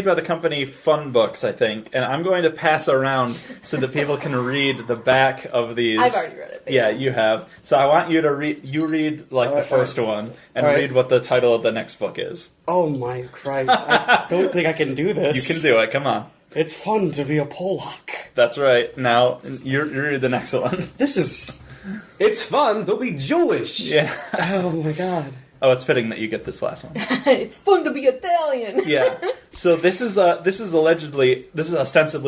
by the company Fun Books, I think, and I'm going to pass around so that people can read the back of these. I've already read it. but Yeah, you have. So I want you to read. You read like the first one, and All right. read what the title of the next book is. Oh my Christ. I don't think I can do this. You can do it. Come on. It's fun to be a Pollock. That's right. Now you read the next one. This is... It's fun to be Jewish. Yeah. Oh my god. Oh, it's fitting that you get this last one. it's fun to be Italian. Yeah. So this is ostensibly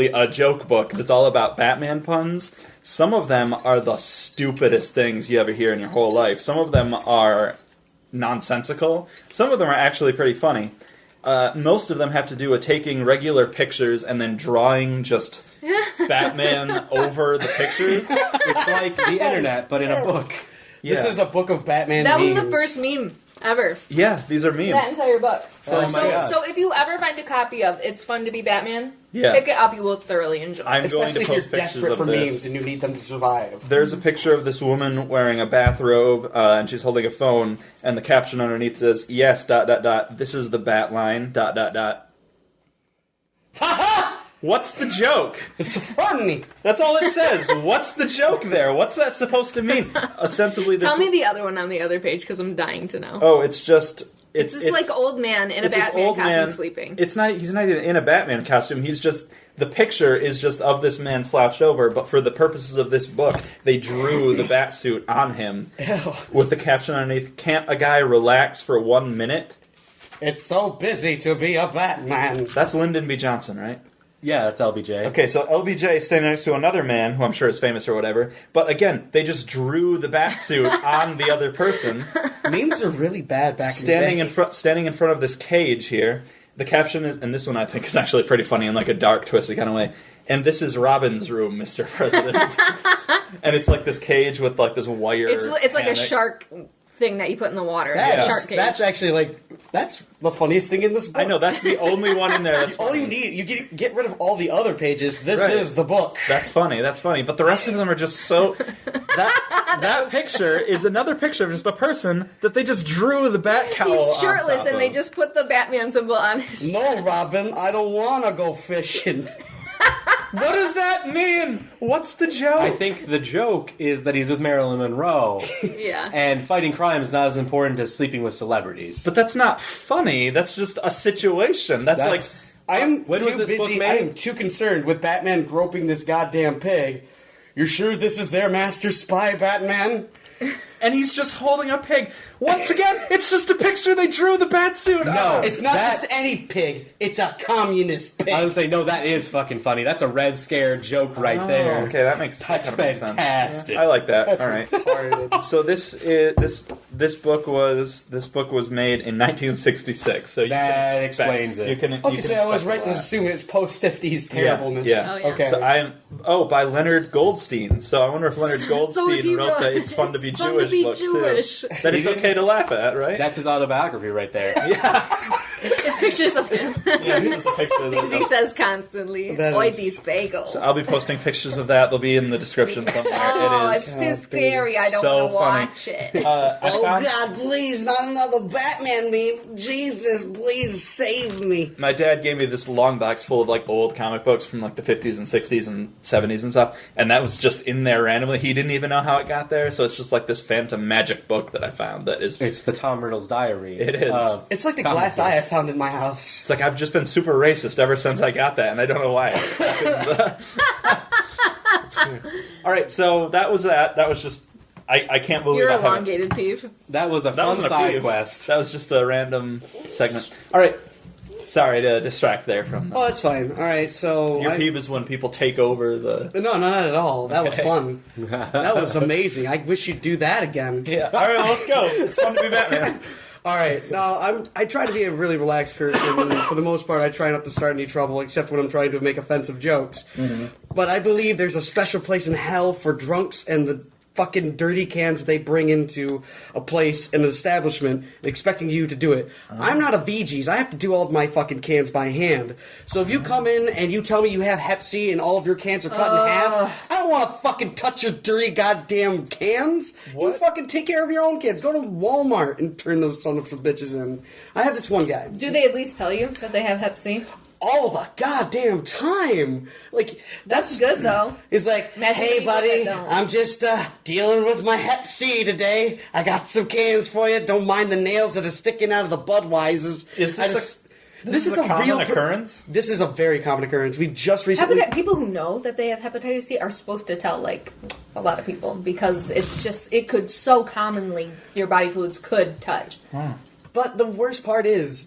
a joke book that's all about Batman puns. Some of them are the stupidest things you ever hear in your whole life. Some of them are nonsensical. Some of them are actually pretty funny. Most of them have to do with taking regular pictures and then drawing just Batman over the pictures. It's like the internet, but in a book. Yeah. This is a book of Batman That memes. was the first meme ever. Yeah, these are memes. That entire book. Oh my God. So if you ever find a copy of It's Fun to Be Batman, Yeah. pick it up. You will thoroughly enjoy. I'm going Especially to post if you're pictures desperate of for this. memes and you need them to survive. There's a picture of this woman wearing a bathrobe, and she's holding a phone, and the caption underneath says, "Yes, ... this is the bat line, ... What's the joke? It's funny. That's all it says. What's the joke there? What's that supposed to mean? Ostensibly, this. Tell me the other one on the other page because I'm dying to know. Oh, it's just. It's this like old man in a it's this Batman old costume man sleeping. It's not. He's not even in a Batman costume. He's just. The picture is just of this man slouched over, but for the purposes of this book, they drew the bat suit on him with the caption underneath, "Can't a guy relax for 1 minute?" It's so busy to be a Batman. That's Lyndon B. Johnson, right? Yeah, that's LBJ. Okay, so LBJ is standing next to another man, who I'm sure is famous or whatever, but again, they just drew the bat suit on the other person. Memes are really bad back standing in the day. standing in front of this cage here. The caption is, and this one I think is actually pretty funny in like a dark, twisted kind of way. "And this is Robin's room, Mr. President." And it's like this cage with like this wire. It's like a hammock. shark thing that you put in the water. That's, Shark cage. that's actually that's the funniest thing in this book. I know, that's the only one in there that's All funny. you need, you get rid of all the other pages. This Right. is the book. That's funny, but the rest of them are just so... That picture is another picture of just a person that they just drew the bat cowl He's on shirtless top and they of. just put the Batman symbol on his No, Robin, I don't want to go fishing. What does that mean? What's the joke? I think the joke is that he's with Marilyn Monroe, Yeah. and fighting crime is not as important as sleeping with celebrities. But that's not funny. That's just a situation. That's like... I'm When too was this busy. book made? I am too concerned with Batman groping this goddamn pig. You're sure this is their master spy, Batman? And he's just holding a pig. Once again, it's just a picture they drew the bat suit. No. It's not That- just any pig. It's a communist pig. I would say, no, that is fucking funny. That's a Red Scare joke right there. Okay, that makes That's that makes sense. fantastic. Yeah, I like that. That's All right. retarded. So this book was made in 1966. So you That can expect- explains it. You can. Okay, you so can I was expect right a to lot. assume it's post-50s terribleness. Yeah. Oh, yeah. Okay. So by Leonard Goldstein. So I wonder if Leonard Goldstein if he wrote the wrote "It's Fun to Be It's Fun to Jewish" Be book Jewish. too. That it's okay to laugh at, right? That's his autobiography right there. It's pictures of him. yeah, it's just a picture of Things he this. says constantly. That Oi, is- these bagels. So I'll be posting pictures of that. They'll be in the description somewhere. Oh, It it's is. too scary. I don't so want to funny. watch it. I found, God, please, not another Batman meme. Jesus, please save me. my dad gave me this long box full of like old comic books from like the 50s and 60s and 70s and stuff, and that was just in there randomly. He didn't even know how it got there, so it's just like this phantom magic book that I found that is. It's the Tom Riddle's diary. It is. It's like the Comic glass book. eye I found in my house. It's like I've just been super racist ever since I got that, and I don't know why. It's weird. All right, so that was that. That was just. I can't believe You're I haven't. elongated, Peeve. That was a That fun wasn't a side peeve. quest. That was just a random segment. All right. Sorry to distract there from. Oh, that's fine. All right, so Your peeve is when people take over the. no, not at all. That was Okay. fun. That was amazing. I wish you'd do that again. Yeah. All right, well, let's go. It's fun to be Batman. All right, now I try to be a really relaxed person, and for the most part, I try not to start any trouble, except when I'm trying to make offensive jokes. But I believe there's a special place in hell for drunks and the fucking dirty cans that they bring into a place, an establishment, expecting you to do it. I'm not a VG's. I have to do all of my fucking cans by hand. So if you come in and you tell me you have Hep C and all of your cans are cut in half, I don't want to fucking touch your dirty goddamn cans. You What? fucking take care of your own cans. Go to Walmart and turn those son of some bitches in. I have this one guy. Do they at least tell you that they have Hep C? All the goddamn time. Like, That's good, though. It's like, Imagine hey, people buddy, that don't. I'm just dealing with my Hep C today. I got some cans for you. Don't mind the nails that are sticking out of the Budweisers. Is I this just- this is a common real occurrence? This is a very common occurrence. We just recently... People who know that they have hepatitis C are supposed to tell, like, a lot of people because it's just, it could so commonly, your body fluids could touch. But the worst part is,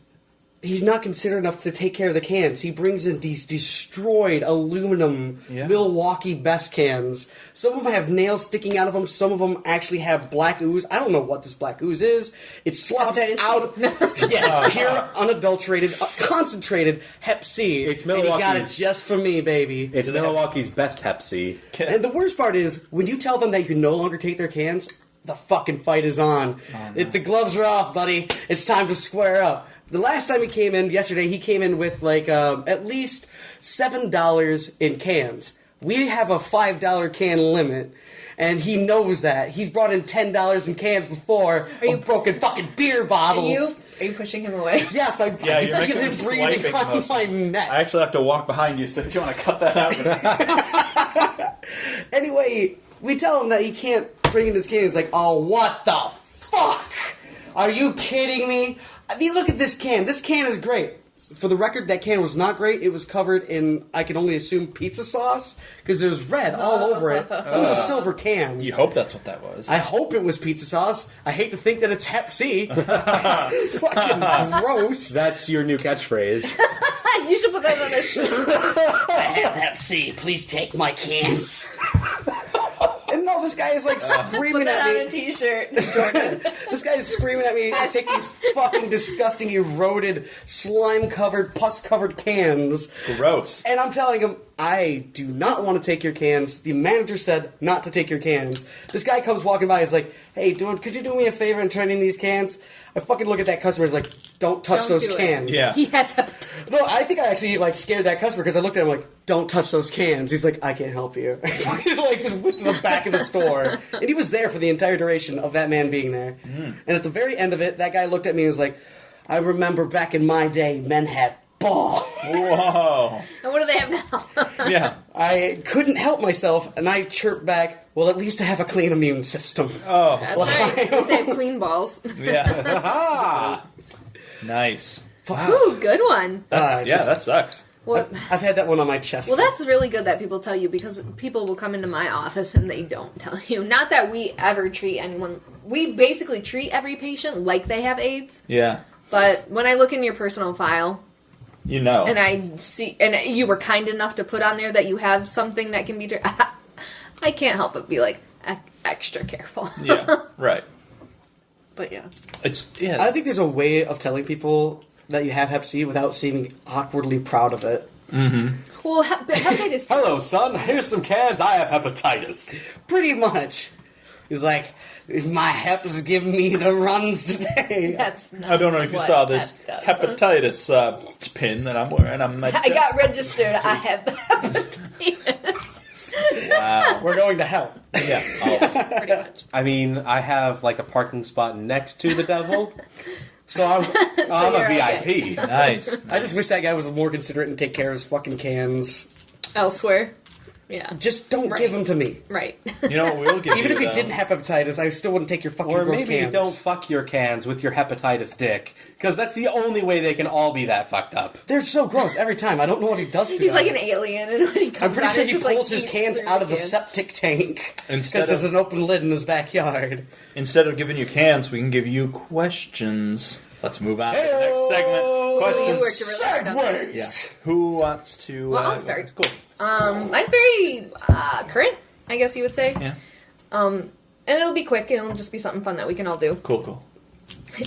he's not considerate enough to take care of the cans. He brings in these destroyed aluminum Milwaukee Best cans. Some of them have nails sticking out of them. Some of them actually have black ooze. I don't know what this black ooze is. It slops out. It's pure, unadulterated, concentrated Hep C. It's Milwaukee's. And he got it Milwaukee's. just for me, baby. It's Milwaukee's best Hep C. And the worst part is, when you tell them that you can no longer take their cans, the fucking fight is on. If the gloves are off, buddy, it's time to square up. The last time he came in, yesterday, he came in with like at least $7 in cans. We have a $5 can limit, and he knows that. He's brought in $10 in cans before of broken fucking beer bottles. Are you pushing him away? Yes, I you're making him breathing on motion. my neck. I actually have to walk behind you, so if you want to cut that out. Anyway, we tell him that he can't bring in his can. He's like, oh, what the fuck? Are you kidding me? I mean, look at this can. This can is great. For the record, that can was not great. It was covered in, I can only assume, pizza sauce, because there was red all over it. It was a silver can. You hope that's what that was. I hope it was pizza sauce. I hate to think that it's Hep C. Fucking gross. That's your new catchphrase. You should put that on a shirt. I have Hep C. Please take my cans. And no, this guy is like screaming Put that at me. on a t-shirt, Jordan. This guy is screaming at me to take these fucking disgusting, eroded, slime-covered, pus-covered cans. Gross. And I'm telling him, I do not want to take your cans. The manager said not to take your cans. This guy comes walking by, he's like, hey, dude, could you do me a favor and turn in these cans? I fucking look at that customer, he's like, don't touch those cans. Yeah. He has hepatitis. No, I think I actually like scared that customer because I looked at him like, don't touch those cans. He's like, I can't help you. Like just went to the back of the store. And he was there for the entire duration of that man being there. And at the very end of it, that guy looked at me and was like, I remember back in my day, men had balls. Whoa. And what do they have now? Yeah. I couldn't help myself, and I chirped back, well, at least I have a clean immune system. Oh. That's right. At least they have clean balls. Yeah. Nice. Ooh, good one. That sucks. Well, I've had that one on my chest. well, that's really good that people tell you, because people will come into my office and they don't tell you. Not that we ever treat anyone. We basically treat every patient like they have AIDS. Yeah. But when I look in your personal file, You know. and I see, and you were kind enough to put on there that you have something that can be, I can't help but be like extra careful. Yeah. Right. But yeah. I think there's a way of telling people that you have Hep C without seeming awkwardly proud of it. Well, hepatitis. Hello, son. Here's some cans. I have hepatitis. Pretty much. He's like, my Hep is giving me the runs today. That's not I don't know if you what saw this Hep does. hepatitis pin that I'm wearing. I got registered. I have hepatitis. Wow. We're going to hell. Yeah. Pretty much. I mean, I have like a parking spot next to the devil, so I'm a you're VIP. Nice. I just wish that guy was more considerate and take care of his fucking cans. Elsewhere. Yeah. Just don't Right. give them to me. Right. You know what we'll give Even you, if you though? didn't have hepatitis, I still wouldn't take your fucking Or gross maybe cans. don't fuck your cans with your hepatitis dick, because that's the only way they can all be that fucked up. They're so gross every time. I don't know what he does to He's them. like an alien, and when he comes I'm pretty out, sure it's he just, like, pulls his eats cans through out of the can. septic tank Instead because there's of- an open lid in his backyard. Instead of giving you cans, we can give you questions. Let's move on to the next segment. You Questions. worked really hard on that. Yeah. Who wants to? Well, I'll start. Cool. Mine's very current, I guess you would say. Yeah. And it'll be quick, and it'll just be something fun that we can all do. Cool.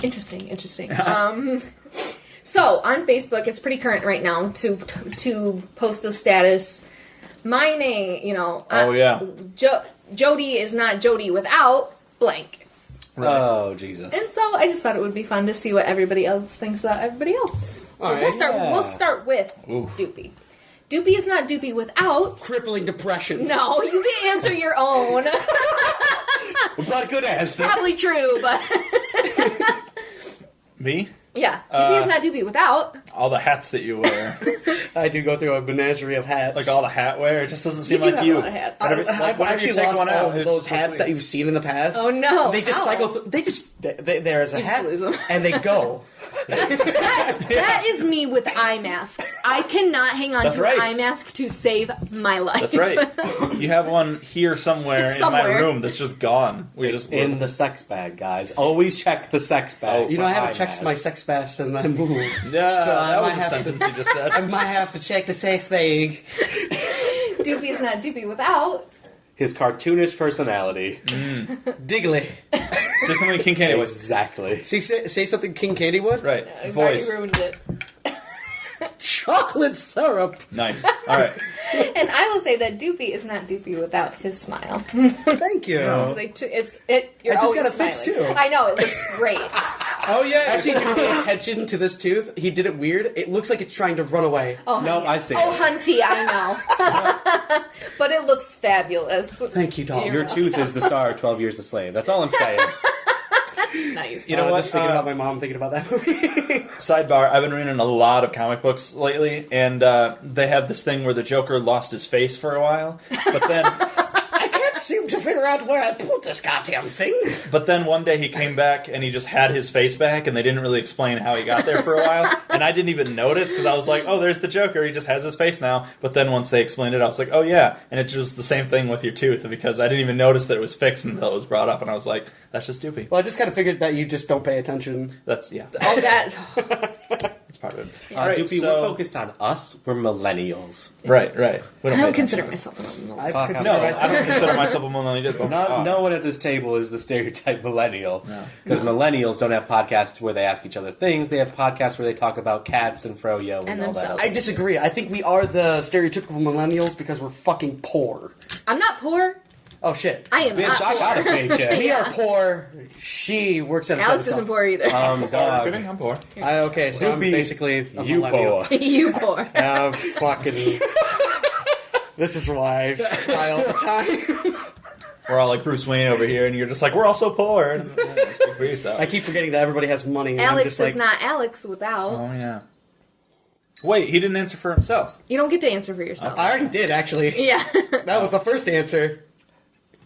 Interesting. So on Facebook, it's pretty current right now to post the status. My name, Oh, yeah. Jodie is not Jodie without blank. Right. Oh, Jesus. And so I just thought it would be fun to see what everybody else thinks about everybody else. So All right, we'll start with Oof. Doopy. Doopy is not Doopy without. Crippling depression. No, you can answer your own. But good answer. Probably true, but Me? yeah, Doopy is not Doopy without. All the hats that you wear, I do go through a menagerie of hats. like all the hat wear, it just doesn't You seem do like have you. a lot of hats. I've whenever actually you take lost one all out, of it's those just hats like- that you've seen in the past. Oh no! They just Ow. cycle through. They just there's a You just hat lose 'em. and they go. That is me with eye masks. I cannot hang on That's to right. an eye mask to save my life. That's right. You have one here somewhere in my room that's just gone. We just in the sex bag, guys. Always check the sex bag. You know, I for haven't eye checked my masks. sex bag since I moved. Yeah, So I that might was a have to- sentence you just said. I might have to check the sex bag. Doopy is not Doopy without. His cartoonish personality. Diggly. Say something King Candy was. Exactly. Say something King Candy would? Right. I've already Voice. ruined it. Chocolate syrup. Nice. All right. And I will say that Doopy is not Doopy without his smile. Thank you. Yeah. You're I just always got it fixed, smiling. too. I know, it looks great. Oh, yeah. Actually, if you pay attention to this tooth, he did it weird. It looks like it's trying to run away. Oh, No, honey. I see Oh, it. hunty, I know. But it looks fabulous. Thank you, doll. You're Your tooth is the star of 12 Years a Slave. That's all I'm saying. Nice. You know what? Just thinking about my mom thinking about that movie. Sidebar, I've been reading a lot of comic books lately, and they have this thing where the Joker lost his face for a while, but then I can't seem to figure out where I put this goddamn thing. one day he came back and he just had his face back, and they didn't really explain how he got there for a while, and I didn't even notice because I was like, oh, there's the Joker, he just has his face now, but then once they explained it, I was like, oh yeah, and it's just the same thing with your tooth, because I didn't even notice that it was fixed until it was brought up, and I was like, that's just Doopy. Well, I just kind of figured that you just don't pay attention. That's, yeah, Oh, that. that's part of it. All right, Doopy, so- we're focused on us. We're millennials. Right. We I pay don't attention. consider myself a millennial. I Fuck, consider No, I myself- don't consider myself a millennial either. No one at this table is the stereotype millennial. No. Because millennials don't have podcasts where they ask each other things. They have podcasts where they talk about cats and froyo and, And all that. themselves. I disagree. I think we are the stereotypical millennials because we're fucking poor. I'm not poor. Oh, shit. I am Bitch, not I poor. got a paycheck. We are poor. She works at a Alex pet isn't shop. poor either. Dog. Kidding, I'm poor. Okay, so I'm Doopy, basically a you millennial. poor. You poor. Fucking... This is why I cry all the time. We're all like Bruce Wayne over here, and you're just like, we're all so poor. And, speak for yourself. I keep forgetting that everybody has money. And I'm Alex just is like, not Alex without. Oh, yeah. Wait, he didn't answer for himself. You don't get to answer for yourself. I already did, actually. Yeah. That was the first answer.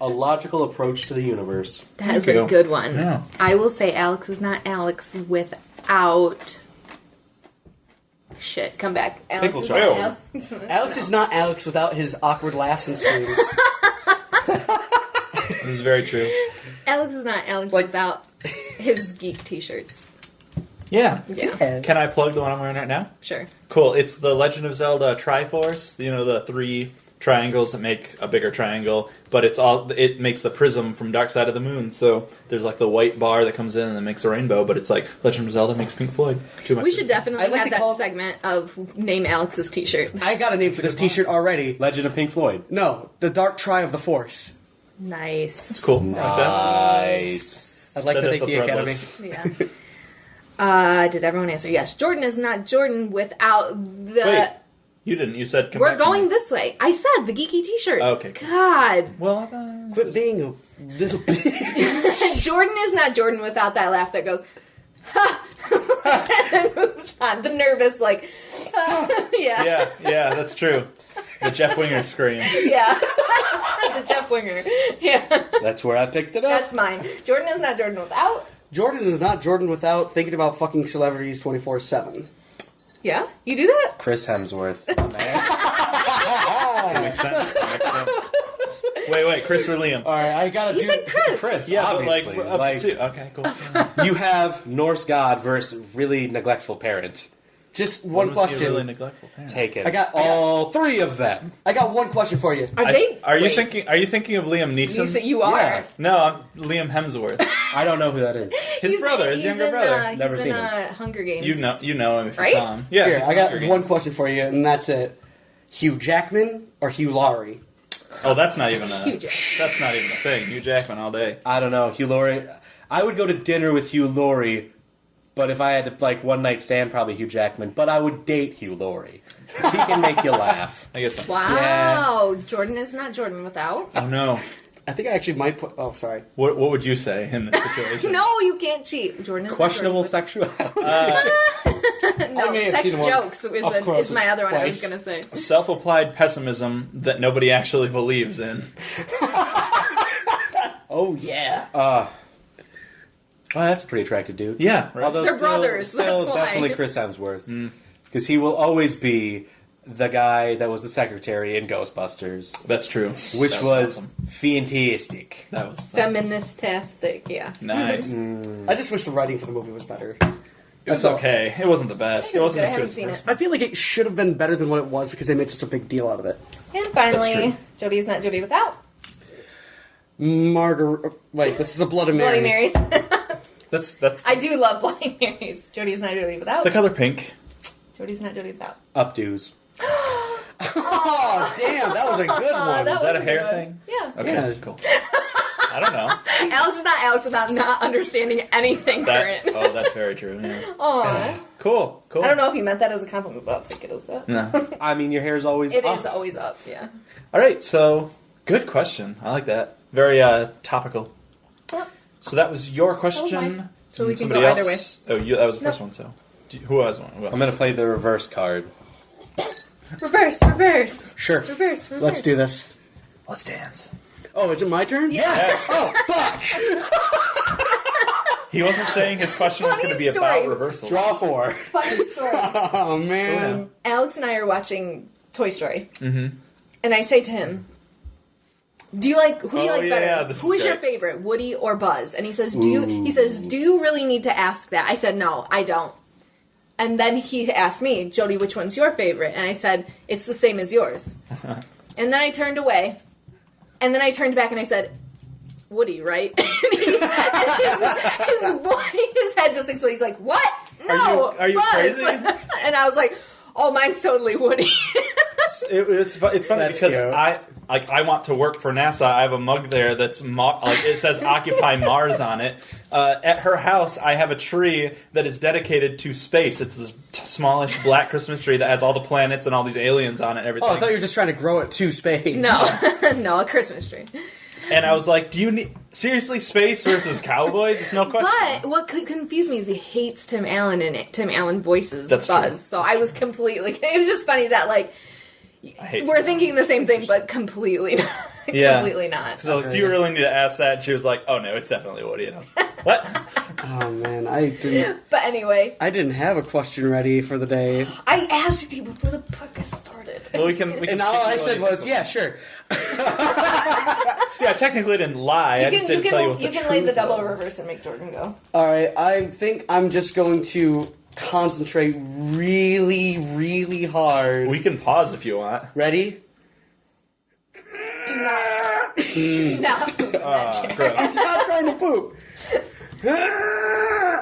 A logical approach to the universe. That is Thank a you. good one. Yeah. I will say Alex is not Alex without. Shit, come back. Alex Pickle is jar. not Alex. Alex is not Alex without his awkward laughs and screams. This is very true. Alex is not Alex Like- without his geek t-shirts. Yeah. Yeah, Can I plug the one I'm wearing right now? sure. Cool. It's the Legend of Zelda Triforce. You know, the 3 triangles that make a bigger triangle, but it makes the prism from Dark Side of the Moon. So there's like the white bar that comes in and it makes a rainbow, but it's like Legend of Zelda makes Pink Floyd. We should definitely I'd like have to that call- segment of name Alex's t-shirt. I got a name for this t-shirt already. Legend of Pink Floyd. No, the Dark Tri of the Force. Nice. It's cool. I like that. Nice. I'd like Send to it thank to the Academy. Threadless. Yeah. Did everyone answer? Yes. Jordan is not Jordan without the... Wait, you didn't. You said come We're back to going me. this way. I said the geeky t-shirts. Okay. God. Well, Quit being a little bitch. Jordan is not Jordan without that laugh that goes, ha! And then moves on. The nervous, like, yeah. yeah, that's true. The Jeff Winger scream. Yeah. The Jeff Winger. Yeah. That's where I picked it up. That's mine. Jordan is not Jordan without. Jordan is not Jordan without thinking about fucking celebrities 24/7. Yeah? You do that? Chris Hemsworth. My man. That makes sense. That makes sense. Wait, Chris or Liam? All right, I gotta He do said Chris. Chris, Yeah, obviously. but like, up to, okay, cool. You have Norse god versus really neglectful parent. Just one What was he question. really neglectful parent? Take it. I got- all 3 of them. I got one question for you. Are they? Are you wait, thinking of Liam Neeson? You said you are. Yeah. No, I'm Liam Hemsworth. I don't know who that is. His brother, his younger brother. Never he's seen in him. Hunger Games. You know him if Right? you saw him. Yeah, Here, he's I in got Hunger one Games. question for you, and that's it. Hugh Jackman or Hugh Laurie? Oh, that's not even Hugh Jackman. that's not even a thing. Hugh Jackman all day. I don't know. Hugh Laurie. I would go to dinner with Hugh Laurie, but if I had to, like, one night stand, probably Hugh Jackman. But I would date Hugh Laurie. Because he can make you laugh. I guess. Wow. Jordan is not Jordan without. Oh no. I think I actually might put... Oh, sorry. What would you say in this situation? No, you can't cheat. Jordan is Questionable not sexuality. Jordan without. No, I may have sex seen one jokes is, up close is my other one I was twice. going to say. Self-applied pessimism that nobody actually believes in. Oh, yeah. Oh, that's a pretty attractive dude. Yeah, right. Although They're brothers, Still that's why. definitely Chris Hemsworth. Because he will always be the guy that was the secretary in Ghostbusters. That's true. Which That was awesome. fantastic. That was Feministastic, yeah. nice. I just wish the writing for the movie was better. It was okay. It wasn't the best. It wasn't I as good haven't as seen first. it. I feel like it should have been better than what it was because they made such a big deal out of it. And finally, That's Jodie's not Jodie without Wait, this is a Bloody Mary. Bloody Marys. That's I do love Bloody Marys. Jodie's not Jodie without. the color pink. Jodie's not Jodie without. Updos. Oh, damn, that was a good one. Is that a was hair good one. thing? Yeah. Okay, Yeah. cool. I don't know. Alex is not Alex without not understanding anything current. That's very true. Yeah. Aw. Cool. I don't know if you meant that as a compliment, but I'll take it as that. No. I mean, your hair's always It up. is always up, yeah. All right. So good question. I like that. Very topical. Well, So that was your mine. question. So we And can somebody go either else- Oh, that was the first No. one. So who has one? Who else? I'm going to play the reverse card. reverse. Sure. Reverse. Let's do this. Let's dance. Oh, is it my turn? Yes. Oh, fuck! He wasn't saying his question was Funny going to be story. about reversal. Draw 4. Funny story. Oh, man. Alex and I are watching Toy Story. Mm-hmm. And I say to him, who do you like better? this Who is is your great. favorite, Woody or Buzz? And he says, do you really need to ask that? I said, no, I don't. And then he asked me, Jodie, which one's your favorite? And I said, it's the same as yours. And then I turned away. And then I turned back and I said, Woody, right? and his head just exploded. He's like, what? No, Are you Buzz. crazy? And I was like, oh, mine's totally Woody. It's funny That's because cute. I want to work for NASA. I have a mug there that's it says Occupy Mars on it. At her house, I have a tree that is dedicated to space. It's this smallish black Christmas tree that has all the planets and all these aliens on it and everything. Oh, I thought you were just trying to grow it to space. No, a Christmas tree. And I was like, do you need seriously space versus cowboys? It's no question. But what could confuse me is he hates Tim Allen and Tim Allen voices That's Buzz. true. So I was completely. It was just funny that I hate we're Tim thinking the same thing, but completely, completely not. So do you really need to ask that? And she was like, oh no, it's definitely Woody. And I was like, what? Oh, man, I But anyway, didn't have a question ready for the day. I asked you before the podcast started. Well, we can And all I said was, yeah, sure. See, I technically didn't lie. I just didn't tell you what you the can lay the truth double was. reverse and make Jordan go. All right, I think I'm just going to concentrate really, really hard. We can pause if you want. Ready? Do not poop in that chair. Gross. I'm not trying to poop.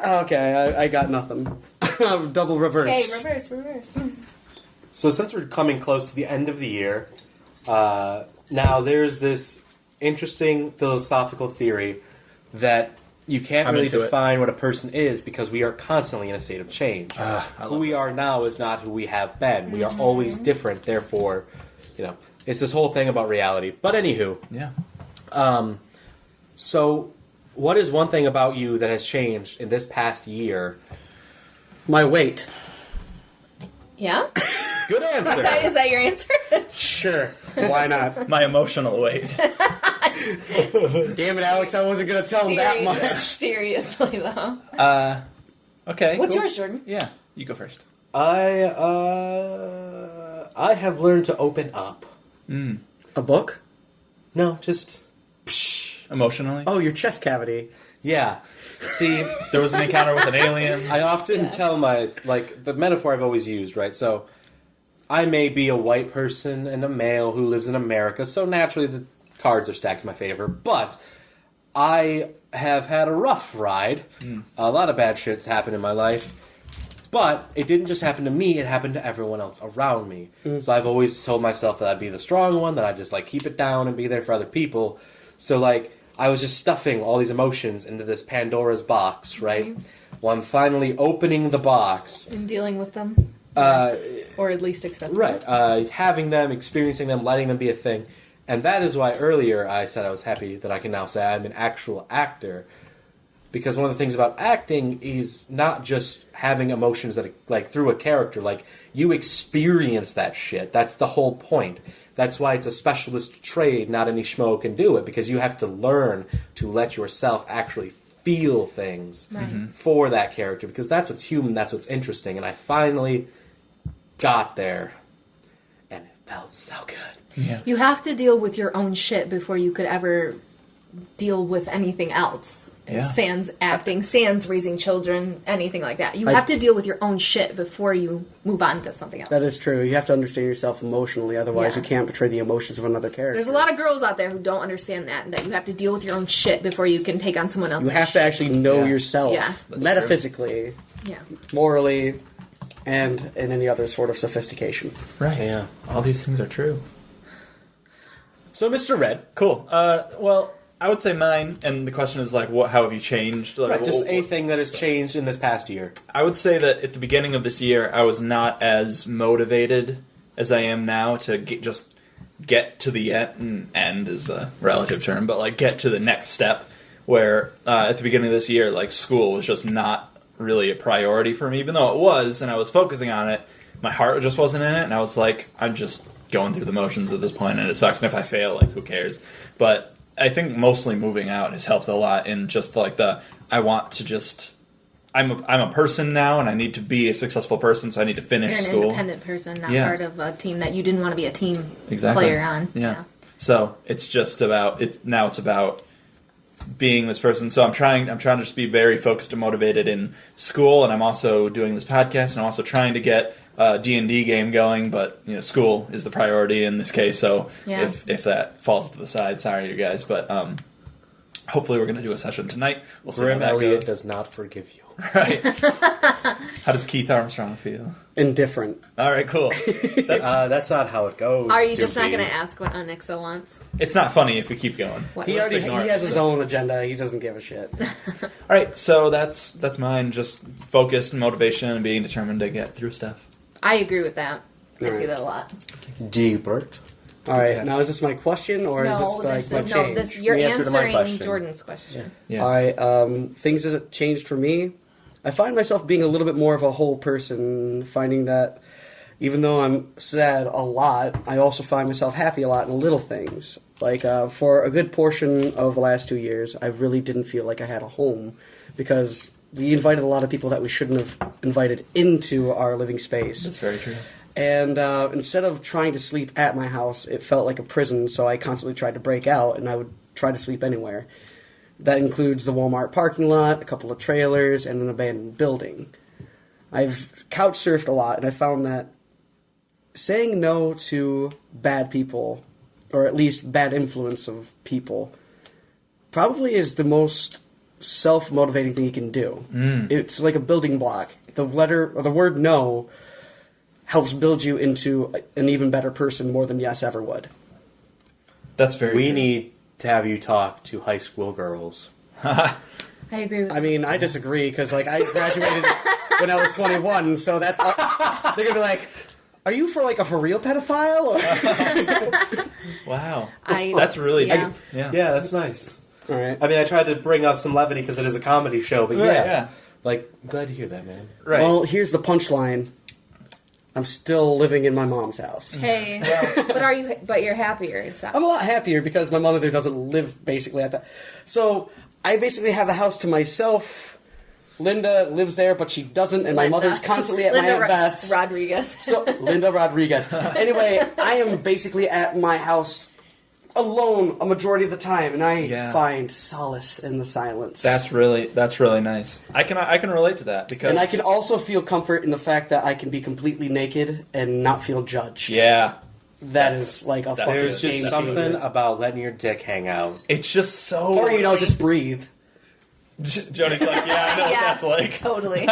Okay, I got nothing. Double reverse. Okay, reverse. So since we're coming close to the end of the year, now there's this interesting philosophical theory that you can't I'm really into it. define what a person is because we are constantly in a state of change. Who we are now is not who we have been. We are always different. Therefore, it's this whole thing about reality. But anywho, Yeah. so what is one thing about you that has changed in this past year? My weight. Yeah? Good answer. Is that your answer? Sure. Why not? My emotional weight. Damn it, Alex, I wasn't going to tell him that much. Seriously, though. Okay. What's cool. yours, Jordan? Yeah, you go first. I have learned to open up. A book? No, just Emotionally. Oh, your chest cavity. yeah. See, There was an encounter with an alien. I often tell the metaphor I've always used, right? So, I may be a white person and a male who lives in America, so naturally the cards are stacked in my favor, but I have had a rough ride. A lot of bad shit's happened in my life, but it didn't just happen to me, it happened to everyone else around me. So I've always told myself that I'd be the strong one, that I'd just, keep it down and be there for other people. So, I was just stuffing all these emotions into this Pandora's box, right? Well, I'm finally opening the box. And dealing with them. Or at least expressing Right. them. Having them, experiencing them, letting them be a thing. And that is why earlier I said I was happy that I can now say I'm an actual actor. Because one of the things about acting is not just having emotions that, through a character. You experience that shit. That's the whole point. That's why it's a specialist trade, not any schmo can do it. Because you have to learn to let yourself actually feel things for that character, because that's what's human, that's what's interesting. And I finally got there, and it felt so good. Yeah. You have to deal with your own shit before you could ever deal with anything else. Yeah. Sans acting, sans raising children, anything like that. You have to deal with your own shit before you move on to something else. That is true. You have to understand yourself emotionally, otherwise you can't portray the emotions of another character. There's a lot of girls out there who don't understand that you have to deal with your own shit before you can take on someone else's You have to actually know yourself, That's metaphysically, morally, and in any other sort of sophistication. Right. Yeah. All these things are true. So, Mr. Red. Cool. Well, I would say mine, and the question is, like, how have you changed? Like, Right, just a thing that has changed in this past year. I would say that at the beginning of this year, I was not as motivated as I am now to get to the end is a relative term, but, like, get to the next step, where at the beginning of this year, like, school was just not really a priority for me, even though it was, and I was focusing on it. My heart just wasn't in it, and I was like, I'm just going through the motions at this point, and it sucks, and if I fail, like, who cares? But I think mostly moving out has helped a lot in just like I'm a person now, and I need to be a successfccessful person, so I need to finish You're an school. independent person, not part of a team that you didn't want to be a team Exactly. player on. Yeah. So it's just about now it's about being this person. So I'm trying to just be very focused and motivated in school, and I'm also doing this podcast, and I'm also trying to get a D&D game going, but school is the priority in this case. So if that falls to the side, sorry you guys, but hopefully we're going to do a session tonight. We'll see how Grim that Elliott goes. does not forgive you. Right. How does Keith Armstrong feel? Indifferent. All right, cool. That's not how it goes. Are you just not Doopy. going to ask what Onyxo wants? It's not funny if we keep going. What? He has his own agenda. He doesn't give a shit. All right, so that's mine. Just focused and motivation and being determined to get through stuff. I agree with that. I see Alright. that a lot. Deepert. All right, now is this my question or is this like my change? You're The answer to my answering question. Jordan's question. Yeah. All right, things that changed for me. I find myself being a little bit more of a whole person, finding that even though I'm sad a lot, I also find myself happy a lot in little things. Like, for a good portion of the last 2 years, I really didn't feel like I had a home because we invited a lot of people that we shouldn't have invited into our living space. That's very true. And instead of trying to sleep at my house, it felt like a prison, so I constantly tried to break out, and I would try to sleep anywhere. That includes the Walmart parking lot, a couple of trailers, and an abandoned building. I've couch surfed a lot, and I found that saying no to bad people, or at least bad influence of people, probably is the most self-motivating thing you can do. It's like a building block. The word no helps build you into an even better person more than yes ever would. That's very We true. need to have you talk to high school girls. I agree with I mean, I disagree because like I graduated when I was 21, so that's they're gonna be like, "Are you for real pedophile?" Or? Wow. I- That's really yeah. Yeah. Yeah, that's nice. All right. I mean, I tried to bring up some levity because it is a comedy show, but Right, yeah. Like, I'm glad to hear that, man. Right. Well, here's the punchline. I'm still living in my mom's house. Hey, but you're happier inside. I'm a lot happier because my mother doesn't live basically at that. So I basically have the house to myself. Linda lives there, but she doesn't, and my mother's constantly at my Aunt Beth's. Rodriguez. So Linda Rodriguez. Anyway, I am basically at my house alone a majority of the time, and I find solace in the silence. That's really nice. I can relate to that because And I can also feel comfort in the fact that I can be completely naked and not feel judged. yeah. That is like a fucking There's just game something changer. about letting your dick hang out. It's just so. Or, just breathe. Jodie's like, yeah, I know what that's like. Totally.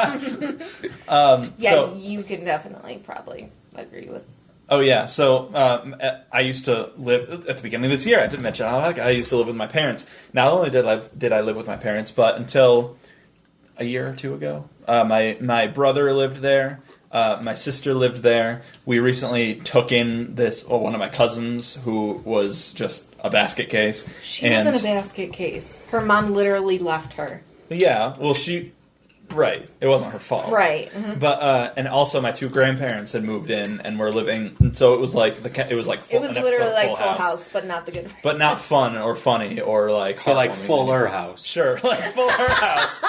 So- you can definitely probably agree with. Oh yeah, so I used to live at the beginning of this year. I didn't mention how I used to live with my parents. Not only did I live with my parents, but until a year or two ago, my brother lived there. My sister lived there. We recently took in one of my cousins who was just a basket case. She wasn't a basket case. Her mom literally left her. Yeah, well, Right. It wasn't her fault. Right. Mm-hmm. But and also my 2 grandparents had moved in and were living, and so it was like it was like It was an episode literally of like Full House, but not the good version. but not fun or funny or like So like heartwarming. Fuller House. Sure, like Fuller House.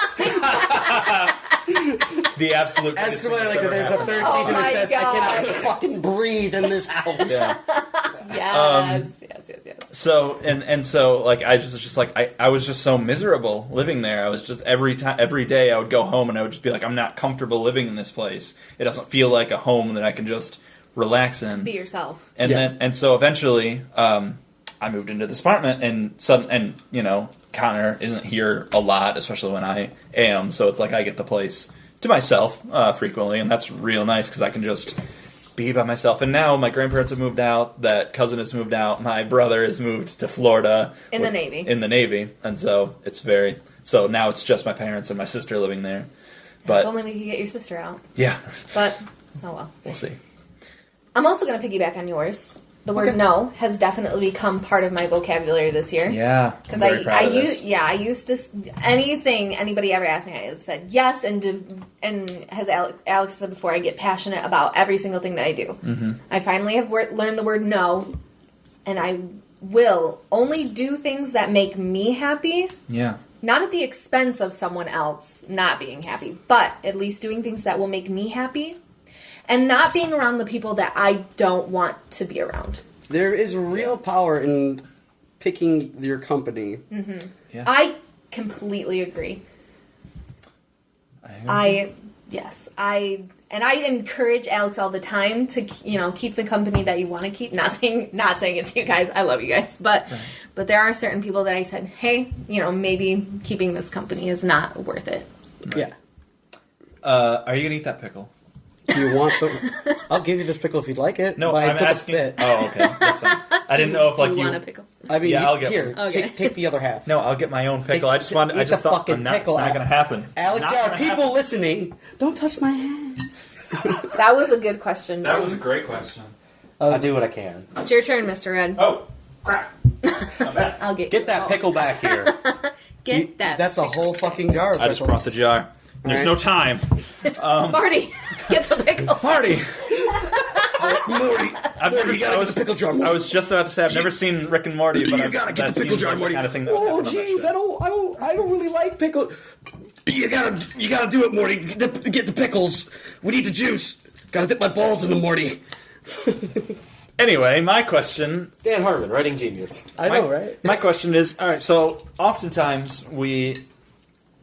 The absolute. As greatest to where, thing like, that's ever there's a happened. third Oh season my that says, God. I cannot fucking breathe in this house. Yeah. Yes. Yes. So and so like I was just like I was just so miserable living there. I was just every day I would go home and I would just be like, I'm not comfortable living in this place. It doesn't feel like a home that I can just relax in. Be yourself. And so eventually I moved into this apartment and you know, Connor isn't here a lot, especially when I am. So it's like I get the place to myself frequently, and that's real nice because I can just be by myself. And now my grandparents have moved out, that cousin has moved out, my brother has moved to Florida. In the Navy. And so so now it's just my parents and my sister living there. But If only we could get your sister out. yeah, But, oh well. we'll see. I'm also going to piggyback on yours. The word no has definitely become part of my vocabulary this year. Yeah, Because I used to, anything anybody ever asked me, I said yes, and as Alex said before, I get passionate about every single thing that I do. Mm-hmm. I finally have learned the word no, and I will only do things that make me happy. Yeah. Not at the expense of someone else not being happy, but at least doing things that will make me happy. And not being around the people that I don't want to be around. There is real power in picking your company. Mm-hmm. Yeah. I completely agree. I encourage Alex all the time to, you know, keep the company that you want to keep. Not saying it's you guys. I love you guys, but there are certain people that I said, hey, you know, maybe keeping this company is not worth it. Right. Yeah. Are you gonna eat that pickle? Do you want the... I'll give you this pickle if you'd like it. No, but I I'm took asking. A spit. Oh, okay. That's fine. I didn't know if like Do you want a pickle? I mean, Yeah, I'll get here, one. Okay. take the other half. No, I'll get my own pickle. Take- I just wanted. I eat just the thought fucking it's pickle not out. going to happen. Alex, Not there are gonna people happen. listening. Don't touch my hand. That was a good question. That was a great question. I'll do what I can. It's your turn, Mr. Red. Oh, crap! I'm back. I'll get Get that pickle back here. Get that. That's a whole fucking jar of I just pickles. brought the jar. There's right. no time. Marty, get the pickle. Party. Morty, I've never. you gotta get the pickle jar, Morty. I was just about to say I've never seen Rick and Morty, but You gotta get that the pickle seems jar, like Morty. the kind of thing that would Oh, happen on that jeez, show. I don't really like pickle. You gotta do it, Morty. Get the pickles. We need the juice. Gotta dip my balls in them, Morty. Anyway, my question. Dan Harmon, writing genius. I know, right? My question is, all right, so oftentimes we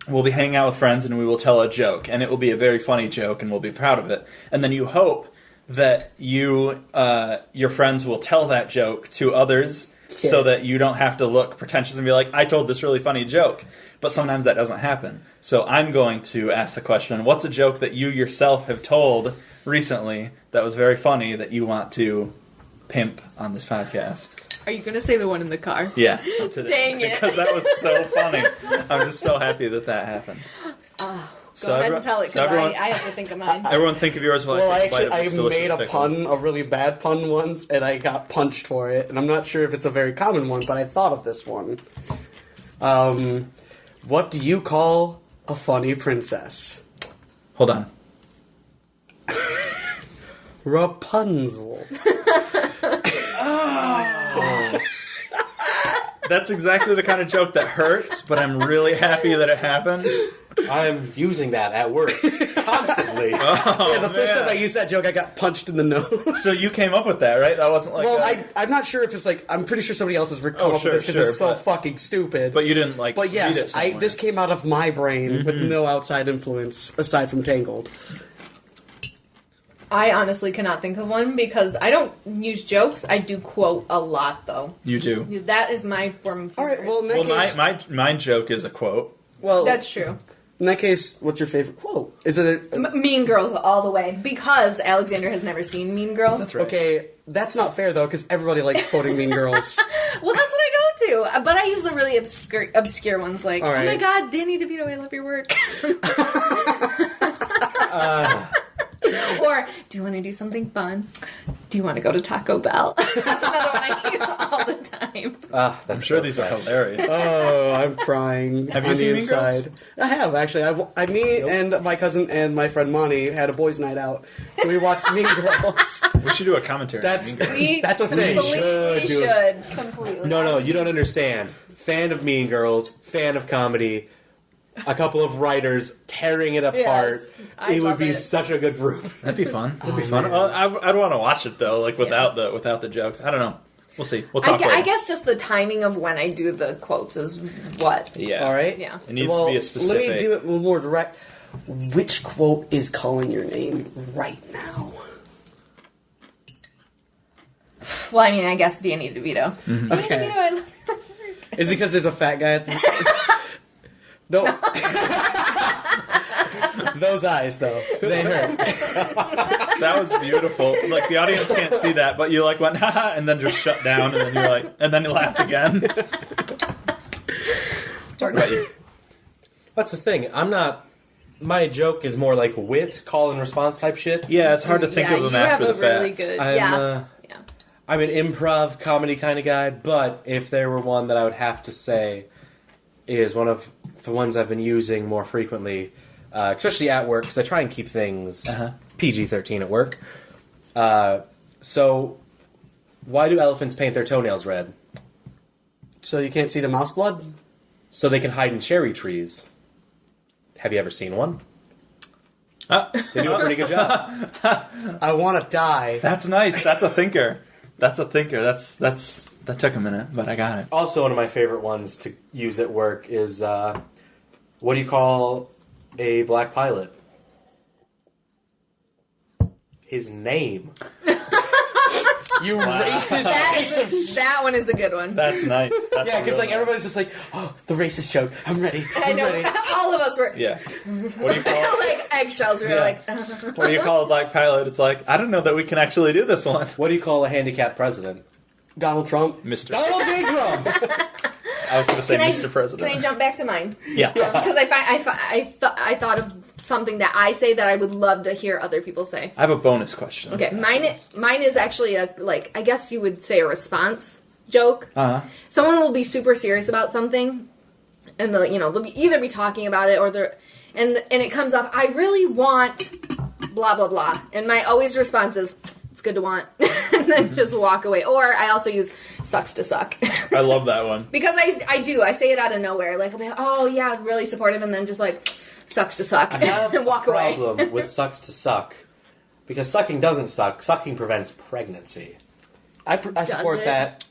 will be hanging out with friends and we will tell a joke, and it will be a very funny joke and we'll be proud of it. And then you hope that your friends will tell that joke to others so that you don't have to look pretentious and be like, I told this really funny joke. But sometimes that doesn't happen. So I'm going to ask the question, what's a joke that you yourself have told recently that was very funny that you want to pimp on this podcast? Are you going to say the one in the car? Yeah. Up to Dang it. Because that was so funny. I'm just so happy that happened. Go ahead and tell it, because I have to think of mine. Everyone think of yours while Well, I take a bite I of this delicious made a pickle. pun, a really bad pun once, and I got punched for it. And I'm not sure if it's a very common one, but I thought of this one. What do you call a funny princess? Hold on. Rapunzel. That's exactly the kind of joke that hurts, but I'm really happy that it happened. I'm using that at work constantly. Oh, Yeah, the first man. time I used that joke, I got punched in the nose. So you came up with that, right? That wasn't like Well, that. I'm not sure if it's like, I'm pretty sure somebody else has come up sure, with this because sure, it's so but- fucking stupid. But you didn't like But read it yes, somewhere. this came out of my brain with no outside influence aside from Tangled. I honestly cannot think of one because I don't use jokes. I do quote a lot, though. You do. That is my form of All right, humor. well, in that Well, case, my joke is a quote. well, That's true. in that case, what's your favorite quote? Is it a, Mean Girls all the way because Alexander has never seen Mean Girls. That's right. okay? That's not fair though, because everybody likes quoting Mean Girls. Well, that's what I go to. But I use the really obscure ones like, All oh my right. god, Danny DeVito, I love your work. Or, do you want to do something fun? Do you want to go to Taco Bell? That's another one I hear all the time. I'm sure these are hilarious. Oh, I'm crying. Have you on the seen Mean Girls? inside. I have, actually. Me and my cousin and my friend Monty had a boys' night out. So we watched Mean Girls. We should do a commentary. on Mean Girls. We That's a thing. completely Should do it. should. Completely. No, you don't understand. Fan of Mean Girls, fan of comedy, a couple of writers tearing it apart. Yes, I it would love be it. such a good group. That'd be fun. That'd be fun. I'd want to watch it though, like without the jokes. I don't know. We'll see. We'll talk later. I guess just the timing of when I do the quotes is what. Yeah. All right? Yeah. It needs to be a specific. Let me do it a little more direct. Which quote is calling your name right now? Well, I mean, I guess Danny DeVito. Mm-hmm. Okay. Danny DeVito, I love him. Is it because there's a fat guy at the... No. Those eyes, though. They hurt. That was beautiful. Like the audience can't see that, but you like went haha and then just shut down and then you're like and then you laughed again. That's the thing. I'm not. My joke is more like wit, call and response type shit. Yeah, it's hard to think of them after the You have a really fact. good... I'm, yeah. I'm an improv comedy kind of guy, but if there were one that I would have to say is one of the ones I've been using more frequently, especially at work, because I try and keep things PG-13 at work. So, why do elephants paint their toenails red? So you can't see the mouse blood? So they can hide in cherry trees. Have you ever seen one? They do a pretty good job. I want to die. That's nice. That's a thinker. That took a minute, but I got it. Also, one of my favorite ones to use at work is, what do you call a black pilot? His name. You racist piece of shit. That one is a good one. That's nice. That's Yeah, because real like nice. everybody's just like, oh, the racist joke. I'm ready. I I'm know. ready. All of us were Yeah. What do you call like eggshells. We were like, what do you call a black pilot? It's like I don't know that we can actually do this one. What do you call a handicapped president? Donald Trump. Mr. Donald J. Trump. I was going to say Can I- Mr. President. can I jump back to mine? Yeah. Because I thought of something that I say that I would love to hear other people say. I have a bonus question. Okay, mine is actually a, like, I guess you would say a response joke. Uh-huh. Someone will be super serious about something, and they'll either be talking about it or and it comes up. I really want blah blah blah, and my always response is, it's good to want, and then just walk away. Or I also use sucks to suck. I love that one. Because I say it out of nowhere. Like, I'll be like, oh yeah, really supportive, and then just like, sucks to suck, I have and walk a away. problem with sucks to suck. Because sucking doesn't suck. Sucking prevents pregnancy. I support it? that.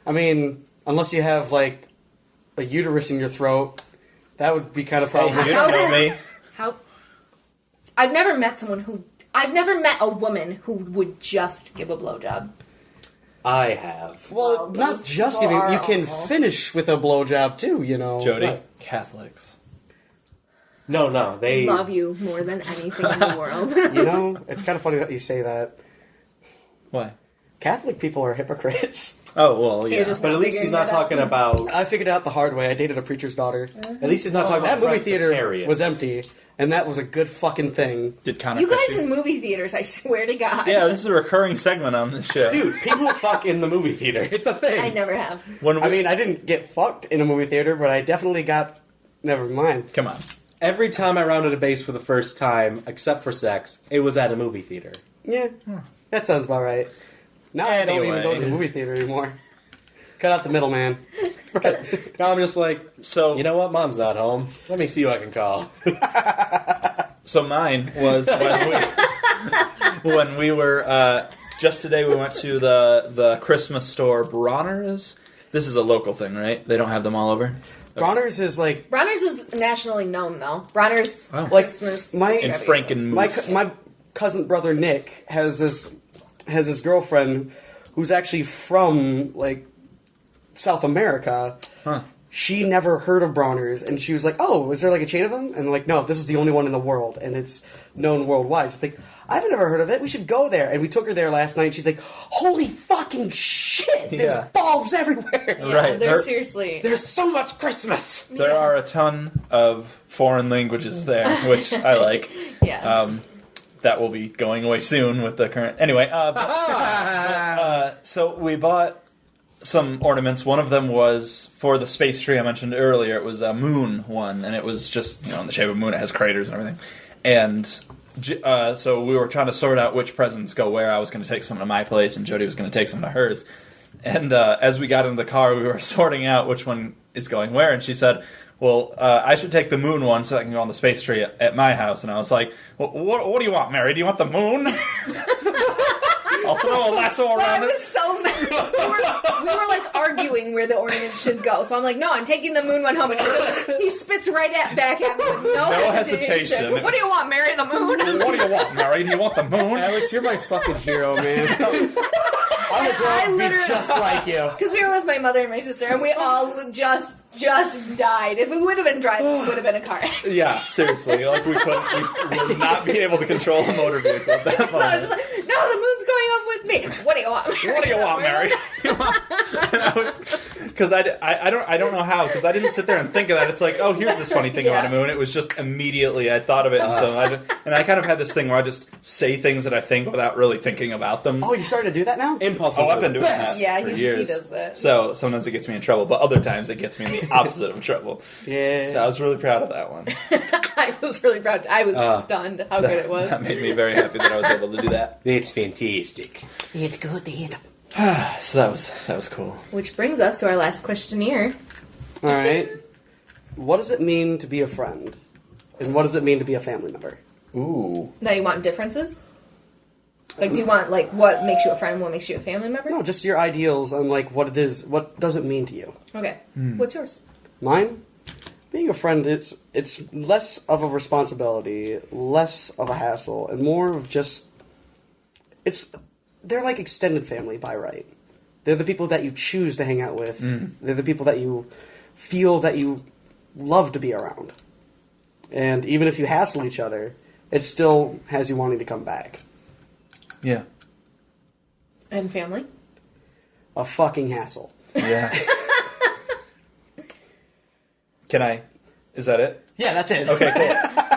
I mean, unless you have like a uterus in your throat, that would be kind of You problematic. don't know me. I've never met a woman who would just give a blowjob. I have. Well, Well, not those just people giving. You are can awful. finish with a blowjob too. You know, Jodie, Right. Catholics. No, they... Love you more than anything in the world. You know, it's kind of funny that you say that. Why? Catholic people are hypocrites. Oh, well, yeah. You're just But at least he's not figuring it talking out. about... I figured out the hard way. I dated a preacher's daughter. At least he's not talking That about movie theater Presbyterians. was empty, and that was a good fucking thing. Did Connor You cut guys in movie theaters, I swear to God. Yeah, this is a recurring segment on this show. Dude, people fuck in the movie theater. It's a thing. I never have. When we, I mean, I didn't get fucked in a movie theater, but I definitely got... Never mind. come on. Every time I rounded a base for the first time, except for sex, it was at a movie theater. Yeah, that sounds about right. Now I don't even go to the movie theater anymore. Cut out the middleman. Now I'm just like, So you know what? Mom's not home. Let me see who I can call. So mine was when we were just today. We went to the Christmas store. Bronner's. This is a local thing, right? They don't have them all over. Bronner's is like... Bronner's is nationally known, though. Bronner's Oh. Like, Christmas. my- In Frankenmuth. My cousin brother Nick has this girlfriend who's actually from like South America. Huh. She never heard of Bronner's, and she was like, "Oh, is there like a chain of them?" And like, "No, this is the only one in the world, and it's known worldwide." She's like, "I've never heard of it. We should go there." And we took her there last night. And she's like, "Holy fucking shit! There's Yeah. bulbs everywhere. yeah, Right, they're they're- seriously. There's so much Christmas." There are a ton of foreign languages there, which I like. Yeah. that will be going away soon with the current... Anyway, so we bought some ornaments. One of them was for the space tree I mentioned earlier. It was a moon one, and it was just, in the shape of a moon. It has craters and everything. And so we were trying to sort out which presents go where. I was going to take some to my place, and Jodie was going to take some to hers. And as we got into the car, we were sorting out which one is going where, and she said, well, I should take the moon one so I can go on the space tree at my house. And I was like, well, what do you want, Mary? Do you want the moon? I'll throw a lasso around I was so mad. We were like arguing where the ornaments should go. So I'm like, no, I'm taking the moon one home. And he spits right back at me with no hesitation. What do you want, Mary? The moon? What do you want, Mary? Do you want the moon? Alex, you're my fucking hero, man. I'm a girl be just like you. Because we were with my mother and my sister, and we all just died. If we would have been driving, it would have been a car accident. Yeah, seriously. Like, we would not be able to control a motor vehicle at that So I was moment. just like, no, the moon's going on with me. What do you want, Mary? What do you want, Mary? Because I don't know how, because I didn't sit there and think of that. It's like, oh, here's this funny thing about a moon. It was just immediately I thought of it, and so I kind of had this thing where I just say things that I think without really thinking about them. Oh, you started to do that now? Impulse. Oh, I've been doing that for he years. does that. So sometimes it gets me in trouble, but other times it gets me in the opposite of trouble. Yeah. So I was really proud of that one. I was really proud. I was stunned how good it was. That made me very happy that I was able to do that. It's fantastic. It's good to eat. So that was cool. Which brings us to our last questionnaire. All right. What does it mean to be a friend? And what does it mean to be a family member? Ooh. Now you want differences? Like, do you want, like, what makes you a friend, what makes you a family member? No, just your ideals on, like, what it is. What does it mean to you? Okay. What's yours? Mine? Being a friend, it's less of a responsibility, less of a hassle, and more of just... They're like extended family by right. They're the people that you choose to hang out with. They're the people that you feel that you love to be around. And even if you hassle each other, it still has you wanting to come back. Yeah. And family? A fucking hassle. Yeah. Can I? Is that it? Yeah, that's it. Okay, cool.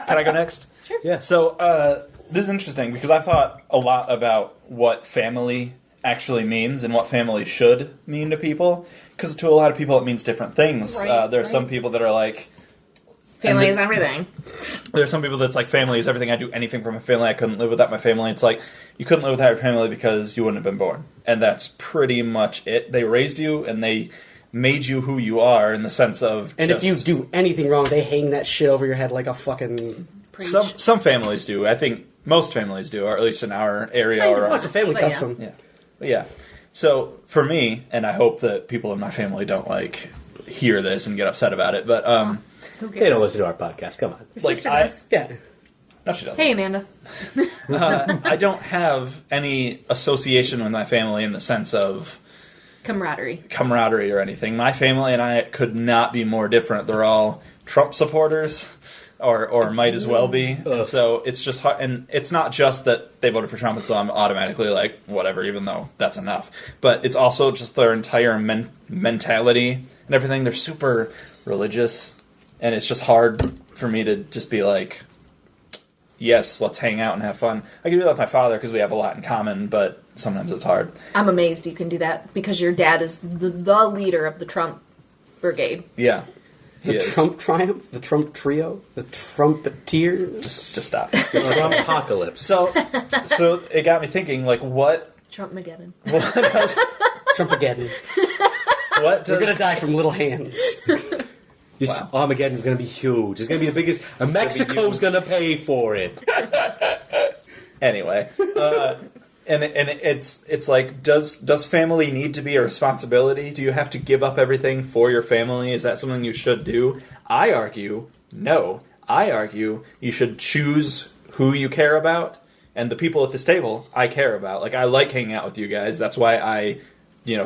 Can I go next? Sure. Yeah. So, this is interesting because I thought a lot about what family actually means and what family should mean to people. Because to a lot of people it means different things. There are some people that are like... Family is everything. There are some people that's like, family is everything. I do anything for my family. I couldn't live without my family. It's like, you couldn't live without your family because you wouldn't have been born. And that's pretty much it. They raised you and they made you who you are in the sense of And if you do anything wrong, they hang that shit over your head like a fucking... Preach. Some families do. I think most families do, or at least in our area. Oh, it's a family But custom. Yeah. But yeah. So for me, and I hope that people in my family don't like hear this and get upset about it, but Who cares? They don't listen to our podcast. Come on. Your like, sister I- does. Yeah. no, she doesn't. Hey, Amanda. I don't have any association with my family in the sense of camaraderie or anything. My family and I could not be more different. They're all Trump supporters, or might as well be. And so it's just hard, and it's not just that they voted for Trump, so I'm automatically like whatever, even though that's enough. But it's also just their entire mentality and everything. They're super religious, and it's just hard for me to just be like, yes, let's hang out and have fun. I can do that with my father because we have a lot in common, but sometimes it's hard. I'm amazed you can do that because your dad is the leader of the Trump brigade. Yeah. The Trump triumph, the Trump trio, the Trumpeteers. Just stop. The Trump apocalypse. So it got me thinking, like, what Trumpmageddon. does, Trumpageddon. what We're does, gonna die from little hands. This Armageddon's going to be huge. It's going to be the biggest. And Mexico's going to pay for it. anyway, and it's like, does family need to be a responsibility? Do you have to give up everything for your family? Is that something you should do? I argue no. I argue you should choose who you care about, and the people at this table I care about. Like, I like hanging out with you guys. That's why I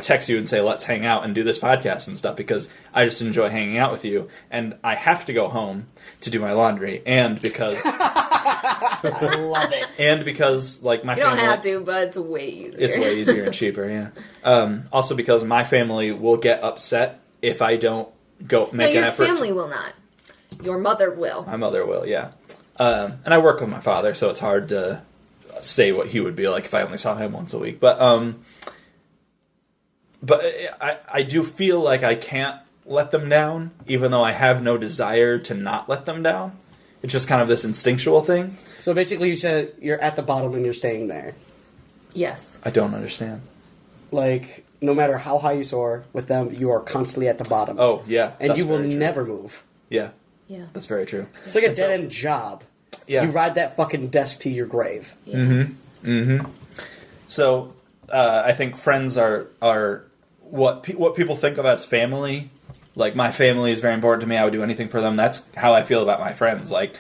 text you and say, let's hang out and do this podcast and stuff, because I just enjoy hanging out with you. And I have to go home to do my laundry. And because... I love it. And because, like, my You family... don't have to, but it's way easier. It's way easier and cheaper, yeah. Also because my family will get upset if I don't go make an effort. Your family will not. Your mother will. My mother will, yeah. And I work with my father, so it's hard to say what he would be like if I only saw him once a week. But I do feel like I can't let them down, even though I have no desire to not let them down. It's just kind of this instinctual thing. So basically, you said you're at the bottom and you're staying there. Yes. I don't understand. Like, no matter how high you soar with them, you are constantly at the bottom. Oh, yeah. And you will very true. never move. Yeah. Yeah. That's very true. It's like a dead-end job. Yeah. You ride that fucking desk to your grave. Yeah. So, I think friends are what people think of as family. Like, my family is very important to me. I would do anything for them. That's how I feel about my friends. Like,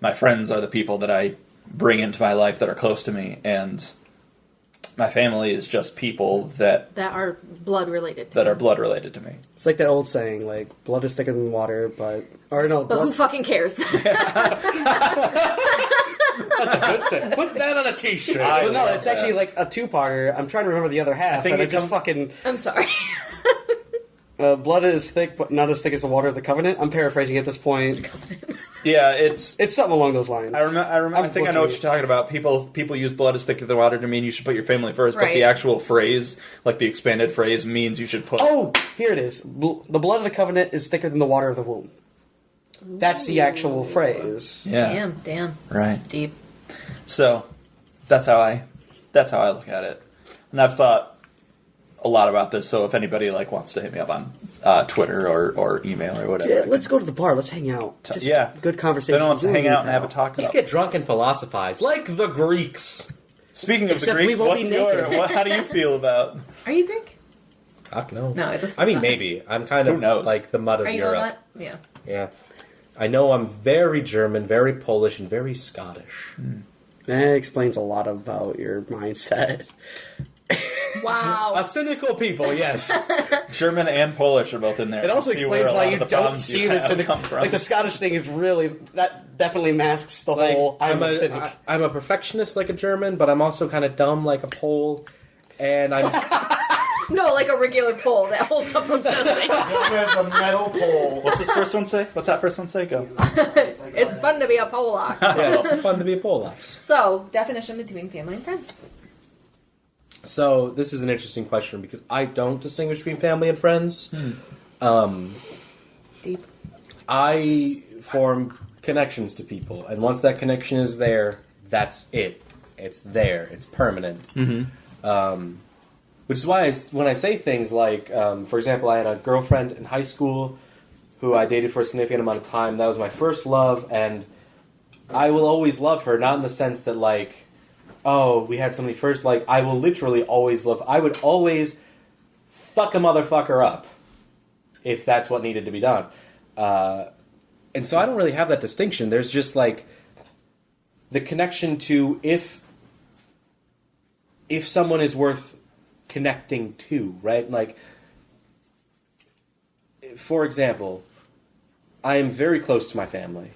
my friends are the people that I bring into my life that are close to me, and my family is just people that are blood related to are blood related to me. It's like that old saying, like, blood is thicker than water, but who fucking cares? That's a good saying. Put that on a t-shirt. Well, no, it's actually like a two-parter. I'm trying to remember the other half, think but I it just fucking... I'm sorry. Blood is thick, but not as thick as the water of the covenant. I'm paraphrasing at this point. Yeah, it's something along those lines. I remember. I think I know what you're talking about. People use blood as thicker than water to mean you should put your family first, but Right. the actual phrase, like the expanded phrase, means you should put. Oh, here it is. The blood of the covenant is thicker than the water of the womb. That's the actual phrase. Yeah. Damn. Right. Deep. So that's how I look at it, and I've thought a lot about this. So if anybody wants to hit me up on Twitter or email or whatever, Yeah, let's go to the bar. Let's hang out. Just good conversation. If anyone wants to hang out and have a talk. Let's get drunk and philosophize, like the Greeks. Speaking of Except the Greeks, we won't be how do you feel about? Are you Greek? Fuck no. No, it doesn't. I mean, maybe. I'm kind Who of knows? like the mud of Are you Europe. what? Yeah. Yeah. I know I'm very German, very Polish, and very Scottish. That explains a lot about your mindset. Wow. A cynical people, yes. German and Polish are both in there. It also See where explains a why lot you of the don't problems see you the have cynic. come from. Like the Scottish thing is really that definitely masks the whole. I'm a cynic. I'm a perfectionist like a German, but I'm also kind of dumb like a Pole, and I'm No, like a regular pole that holds up a building. With a metal pole. What's this first one say? What's that first one say? Go. It's fun to be a Polak. yeah, it's fun to be a Polak. So, definition between family and friends. So this is an interesting question because I don't distinguish between family and friends. Deep. I form connections to people, and once that connection is there, that's it. It's there. It's permanent. Which is why when I say things like, for example, I had a girlfriend in high school who I dated for a significant amount of time. That was my first love, and I will always love her, not in the sense that, like, oh, we had somebody first. Like, I will literally always love... I would always fuck a motherfucker up if that's what needed to be done. And so I don't really have that distinction. There's just, like, the connection to if someone is worth connecting to, right? Like, for example, I am very close to my family.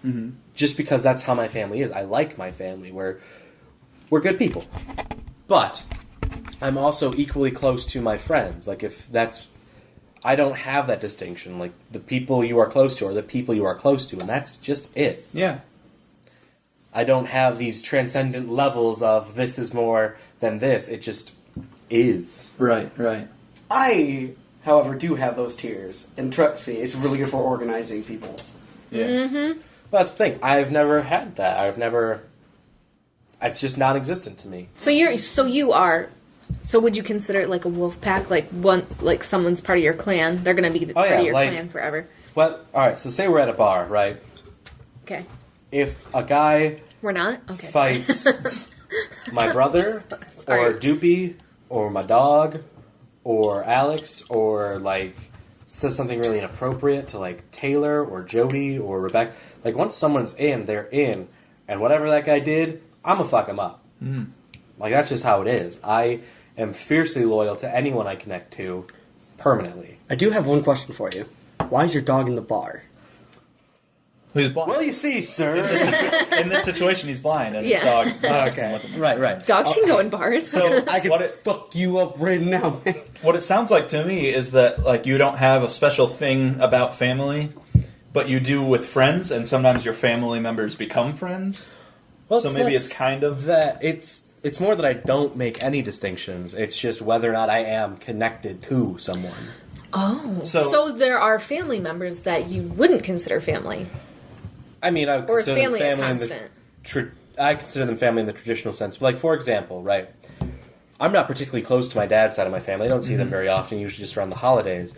Just because that's how my family is. I like my family. We're good people. But I'm also equally close to my friends. Like, if that's... I don't have that distinction. Like, the people you are close to are the people you are close to, and that's just it. Yeah. I don't have these transcendent levels of this is more than this. It just is. Right. I, however, do have those tiers, and trust me, it's really good for organizing people. Yeah. Well, that's the thing. I've never had that. I've never... It's just non-existent to me. So would you consider it like a wolf pack? Like once, like someone's part of your clan, they're going to be part of your clan forever. Well, all right. So say we're at a bar, right? Okay. If a guy We're not? Okay. fights my brother, or Doopy, or my dog, or Alex, or, like, says something really inappropriate to, like, Taylor, or Jodie, or Rebecca, like, once someone's in, they're in, and whatever that guy did, I'm gonna fuck him up. Like, that's just how it is. I am fiercely loyal to anyone I connect to, permanently. I do have one question for you. Why is your dog in the bar? Who's blind? Well, you see, sir. In this situation, he's blind, and Yeah. his dog. Okay. With him. Right. Dogs can go in bars. So I can fuck you up right now, man. what it sounds like to me is that, like, you don't have a special thing about family, but you do with friends, and sometimes your family members become friends. Well, so maybe it's kind of that. It's it's more that I don't make any distinctions. It's just whether or not I am connected to someone. Oh. So there are family members that you wouldn't consider family. I mean, I would Or is consider family them a family constant? I consider them family in the traditional sense. But, like, for example, right, I'm not particularly close to my dad's side of my family. I don't see them very often, usually just around the holidays.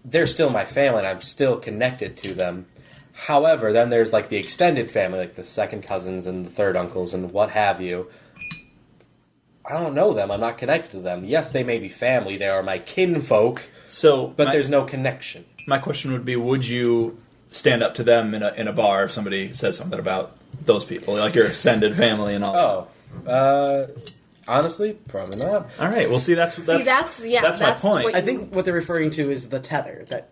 They're still my family, and I'm still connected to them. However, then there's, like, the extended family, like the second cousins and the third uncles and what have you. I don't know them. I'm not connected to them. Yes, they may be family. They are my kinfolk, but there's no connection. My question would be, would you stand up to them in a bar if somebody says something about those people, like your extended family and all? Honestly, probably not. All right. Well, that's my point. I think what they're referring to is the tether that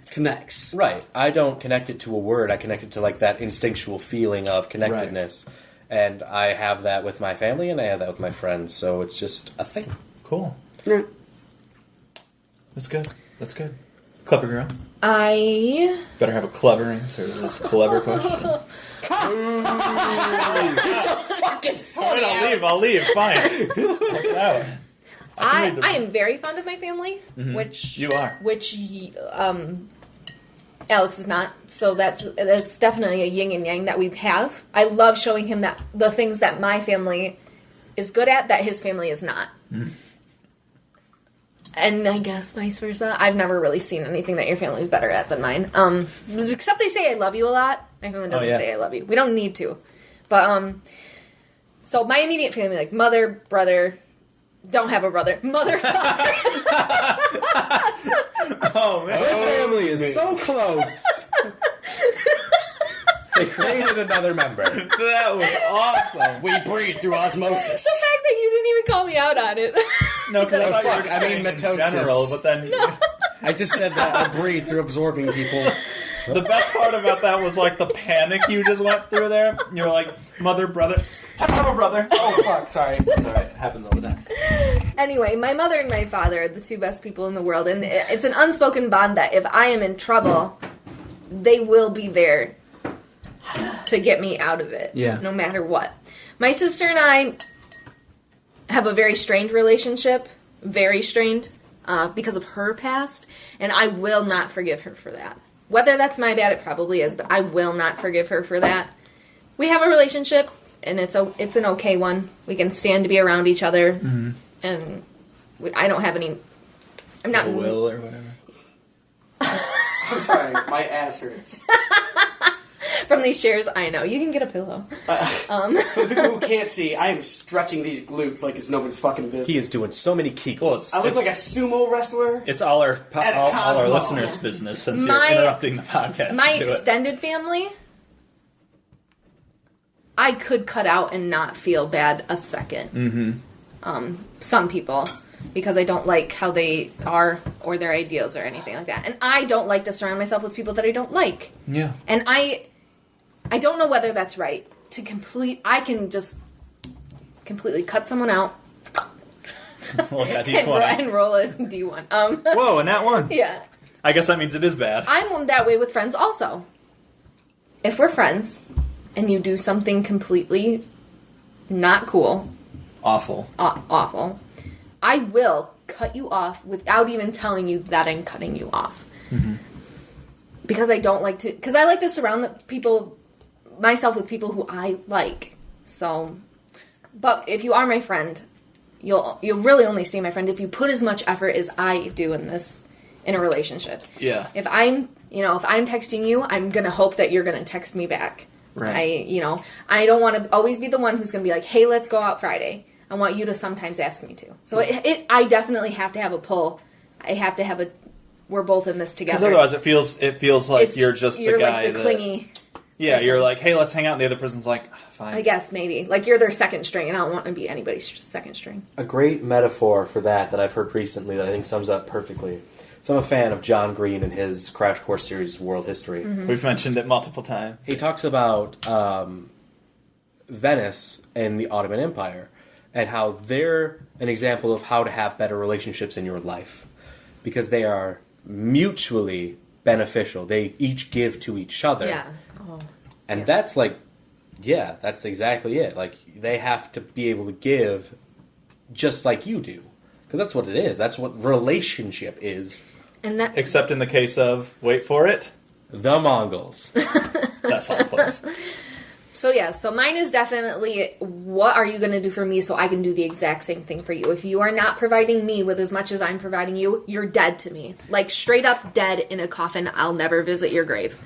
connects. Right. I don't connect it to a word. I connect it to, like, that instinctual feeling of connectedness. Right. And I have that with my family, and I have that with my friends. So it's just a thing. Cool. Yeah. That's good. Clever girl. I better have a clever answer to this clever question. Fucking funny. I'll leave. Fine. Check it out. I am very fond of my family, which you are. Which Alex is not. So that's definitely a yin and yang that we have. I love showing him that the things that my family is good at that his family is not. And I guess vice versa. I've never really seen anything that your family is better at than mine. Except they say I love you a lot. My family doesn't say I love you. We don't need to. But, so my immediate family, like mother, brother, don't have a brother, mother, father. Oh, man. Our family is so close. They created another member. That was awesome. We breed through osmosis. The fact that you didn't even call me out on it. No, because I thought you were I mean mitosis. in general, but then... No. I just said that I breed through absorbing people. The best part about that was, like, the panic you just went through there. You were like, mother, brother. I have a brother. Oh, fuck, sorry. It's all right. It happens all the time. Anyway, my mother and my father are the two best people in the world, and it's an unspoken bond that if I am in trouble, they will be there to get me out of it, no matter what. My sister and I have a very strained relationship, very strained, because of her past, and I will not forgive her for that. Whether that's my bad, it probably is, but I will not forgive her for that. We have a relationship, and it's an okay one. We can stand to be around each other, and I don't have any... I'm not... Will or whatever. I'm sorry, my ass hurts. From these chairs, I know. You can get a pillow. For the people who can't see, I am stretching these glutes like it's nobody's fucking business. He is doing so many kegels. I look like a sumo wrestler. It's all our Cosmo. listeners' business since you're interrupting the podcast. My extended family, I could cut out and not feel bad a second. Some people, because I don't like how they are or their ideas or anything like that. And I don't like to surround myself with people that I don't like. Yeah. And I don't know whether that's right. I can just completely cut someone out. Well, yeah, D20. and roll a D1. Whoa, and that one. Yeah. I guess that means it is bad. I'm that way with friends also. If we're friends and you do something completely not cool, awful, I will cut you off without even telling you that I'm cutting you off. Because I don't like to... Because I like to surround myself with people who I like. So... But if you are my friend, you'll really only stay my friend if you put as much effort as I do in a relationship. Yeah. If I'm texting you, I'm going to hope that you're going to text me back. Right. I don't want to always be the one who's going to be like, hey, let's go out Friday. I want you to sometimes ask me to. So I definitely have to have a pull. I have to have we're both in this together. Because otherwise it feels like you're just the guy like the clingy. Yeah, person. You're like, hey, let's hang out, and the other person's like, fine. I guess, maybe. Like, you're their second string, and I don't want to be anybody's second string. A great metaphor for that I've heard recently that I think sums up perfectly. So I'm a fan of John Green and his Crash Course series, World History. We've mentioned it multiple times. He talks about Venice and the Ottoman Empire, and how they're an example of how to have better relationships in your life. Because they are mutually beneficial. They each give to each other. Yeah. And that's like Yeah, that's exactly it. Like, they have to be able to give just like you do. Because that's what it is. That's what relationship is. And that Except in the case of, wait for it, The Mongols. that's how it plays. So mine is definitely, what are you going to do for me so I can do the exact same thing for you? If you are not providing me with as much as I'm providing you, you're dead to me. Like, straight up dead in a coffin. I'll never visit your grave.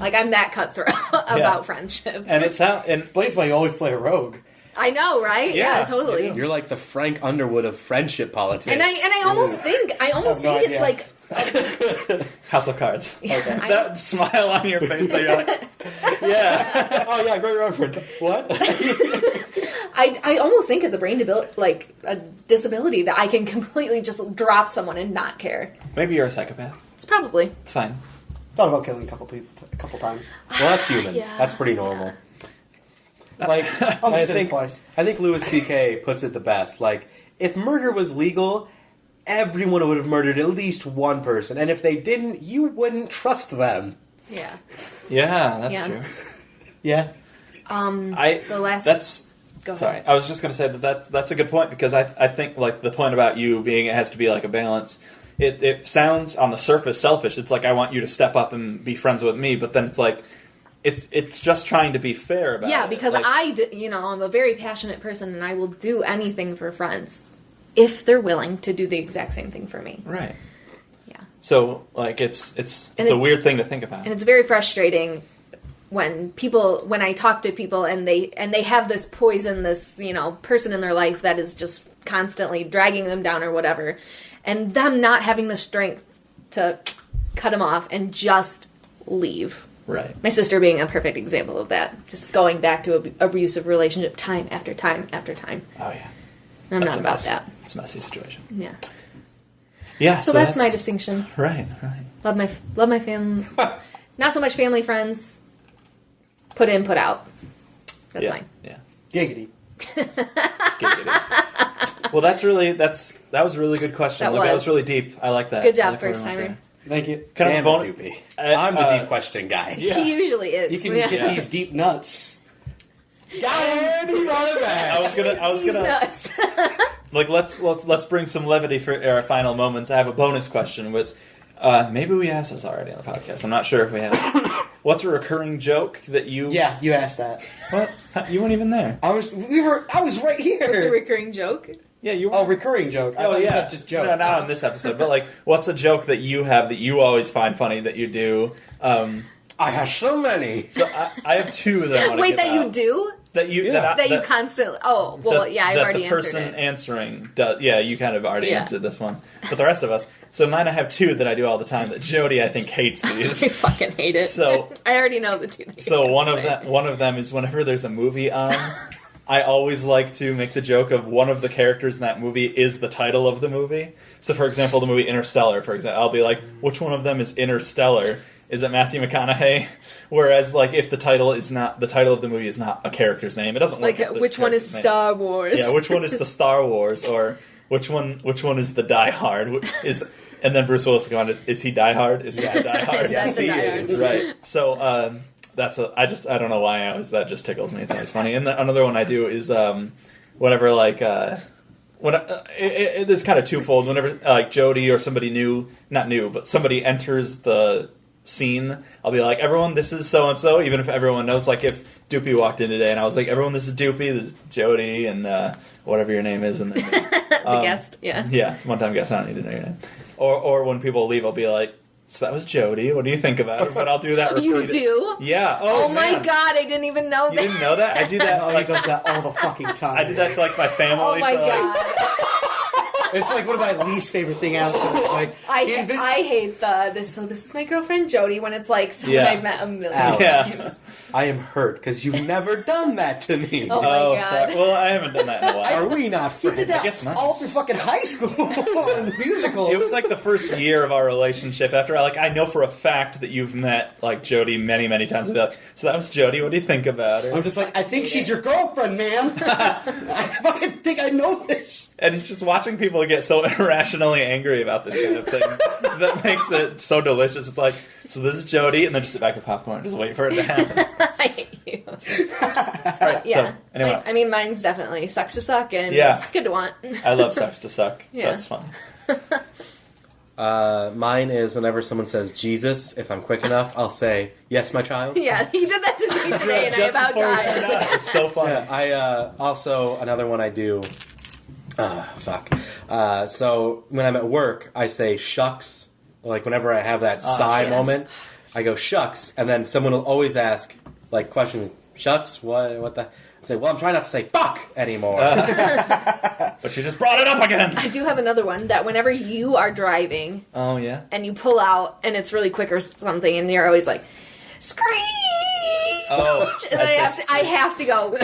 Like, I'm that cutthroat about friendship. And it Explains why you always play a rogue. I know, right? Yeah, totally. You're like the Frank Underwood of friendship politics. And I almost think no it's idea. like House of Cards. Okay. That smile on your face that you're like, yeah. Oh, yeah, great reference. What? I almost think it's a like a disability that I can completely just drop someone and not care. Maybe you're a psychopath. It's probably. It's fine. Thought about killing a couple people a couple times. Well, that's human. Yeah. That's pretty normal. Like, Almost I did it think twice. Louis C.K. puts it the best. Like, if murder was legal, everyone would have murdered at least one person. And if they didn't, you wouldn't trust them. Yeah. Yeah, that's Yeah. true. Yeah. The last. Go ahead. Sorry, I was just going to say that's a good point, because I think, like, the point about you being it has to be like a balance. It sounds on the surface selfish. It's like, I want you to step up and be friends with me, but then it's like it's just trying to be fair about it. Yeah, because like, I'm a very passionate person, and I will do anything for friends if they're willing to do the exact same thing for me. right. Yeah. So, like, it's a weird thing to think about. And it's very frustrating when I talk to people and they have this poison, this, person in their life that is just constantly dragging them down or whatever, and them not having the strength to cut them off and just leave. Right. My sister being a perfect example of that. Just going back to an abusive relationship time after time after time. Oh, yeah. I'm That's not a about mess. that. It's a messy situation. Yeah. Yeah, So that's my distinction. Right. Love my family. Not so much family, friends. Put in, put out. That's mine. Yeah. Giggity. Well, that was a really good question. That That was was. really deep. I like that. Good job, I like where first we went timer. there. Thank you. Kind Damn of it, bone- Doopy. I'm the deep question guy. Yeah. He usually is. You can Yeah. get these deep nuts. And he brought it back. I was He's gonna nuts. like let's bring some levity for our final moments. I have a bonus question, which maybe we asked this already on the podcast. I'm not sure if we have. What's a recurring joke that you? Yeah, you asked that. What? You weren't even there. I was right here. It's a recurring joke. Yeah, you. Oh, recurring joke. I thought you said just joke. No, not on this episode. But like, what's a joke that you have that you always find funny that you do? I have so many. So I have two that I want to Wait, that you do? That you Yeah. That you constantly... Oh, well, that- yeah, I've that already the answered person it. answering does, yeah, you kind of already Yeah. answered this one, but the rest of us. So mine, I have two that I do all the time. That Jodie, I think, hates I these. fucking hate it. So- I already know the two. that So you're one gonna of say. one of them is whenever there's a movie on, I always like to make the joke of one of the characters in that movie is the title of the movie. So, for example, the movie Interstellar. For example, I'll be like, which one of them is Interstellar? Is it Matthew McConaughey? Whereas, like, if the title of the movie is not a character's name, it doesn't work. Like, if there's which one is character's name. Star Wars? Yeah, which one is the Star Wars, or which one is the Die Hard? And then Bruce Willis going, is he Die Hard? Is he the Die Hard? Is that the Die Hard? Right. So I don't know why that just tickles me. It's always funny. And another one I do is whenever like there's kind of twofold. Whenever like Jodie or somebody not new, but somebody enters the scene, I'll be like, everyone, this is so and so. Even if everyone knows, like if Doopy walked in today and I was like, everyone, this is Doopy, this is Jodie, and whatever your name is, and then The guest, yeah. yeah, it's one time guest. I don't need to know your name. Or when people leave, I'll be like, so that was Jodie. What do you think about it? But I'll do that. You repeated- do? Yeah. Oh my man. god, I didn't even know You that. didn't know that? I do that. Oh, he does that all the fucking time. I did that to like my family. Oh my to, like, god. It's like one of my least favorite thing out there. Like I hate this. So this is my girlfriend Jodie when it's like someone Yeah. I've met a million Ouch. times. I am hurt because you've never done that to me. Oh my god. Sorry. Well, I haven't done that in a while. Are we not he friends? did that guess not. all through fucking high school in the musical. It was like the first year of our relationship. After I know for a fact that you've met like Jodie many, many times. I'd be like, so that was Jodie. What do you think about her? I'm just like, I think she's your girlfriend, man. I fucking think I know this. And it's just watching people get so irrationally angry about this kind of thing that makes it so delicious. It's like, so this is Jodie, and then just sit back with popcorn and just wait for it to happen. I hate you. Right, Yeah. so, anyone else? I mean, mine's definitely sucks to suck, and Yeah. it's good to want. I love Sucks to Suck. Yeah. That's fun. Mine is whenever someone says Jesus, if I'm quick enough, I'll say, yes, my child. Yeah, he did that to me today, and I Just about before we turned died. on, it's so fun. Yeah, I also, another one I do, fuck. So when I'm at work, I say shucks. Like whenever I have that sigh yes. moment, I go shucks, and then someone will always ask, like, question, shucks, what the... I say, well, I'm trying not to say fuck anymore. But you just brought it up again. I do have another one that whenever you are driving Oh, yeah? and you pull out and it's really quick or something, and you're always like, screech! Oh, And I have to go,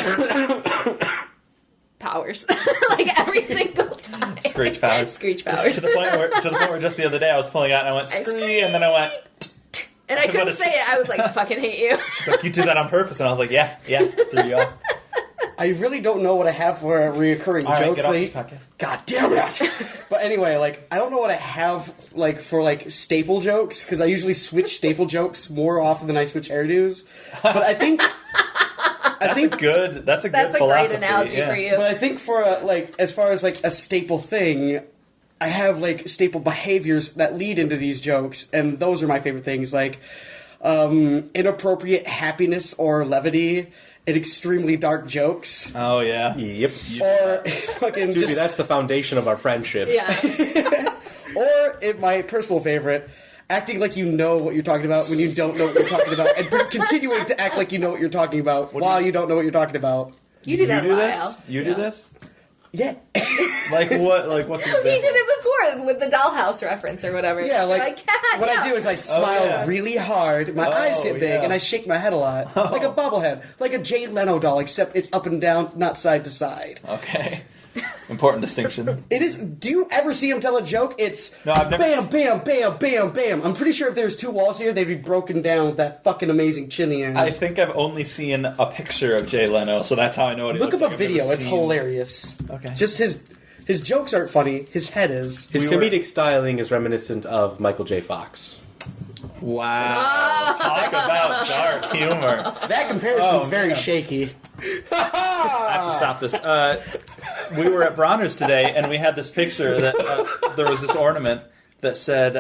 powers. Like every single time. Screech powers. Screech powers. to the point where just the other day I was pulling out and I went scree, and then I went. And I couldn't say it. I was like, fucking hate you. She's like, you did that on purpose, and I was like, yeah, threw you off. I really don't know what I have for reoccurring All right, jokes. get off like, this podcast. God damn it! But anyway, like, I don't know what I have like for like staple jokes because I usually switch staple jokes more often than I switch hairdos. But I think That's a good That's a great philosophy. analogy yeah. for you. But I think for like as far as like a staple thing, I have like staple behaviors that lead into these jokes, and those are my favorite things, like inappropriate happiness or levity, and extremely dark jokes, Oh yeah. Yep. or fucking Doopy, just, that's the foundation of our friendship. Yeah. or my personal favorite. Acting like you know what you're talking about when you don't know what you're talking about, and continuing to act like you know what you're talking about while you don't know what you're talking about. You do that You do a this? while. You do this? Yeah. Like what? Like what's an He example? did it before with the dollhouse reference or whatever. Yeah, You're like God, what I no. do is I smile yeah. really hard, my eyes get big, yeah. and I shake my head a lot, like a bobblehead, like a Jay Leno doll, except it's up and down, not side to side. Okay. Important distinction. It is. Do you ever see him tell a joke? It's No, I've never bam, bam, bam, bam, bam. I'm pretty sure if there was two walls here, they'd be broken down with that fucking amazing chin he has. I think I've only seen a picture of Jay Leno, so that's how I know what he Look looks up like. a I've video. never It's seen- hilarious. Okay. Just his jokes aren't funny. His head is. His We were- comedic styling is reminiscent of Michael J. Fox. Wow. Talk about dark humor. That comparison's Oh, very man. shaky. I have to stop this. We were at Bronner's today, and we had this picture that there was this ornament that said,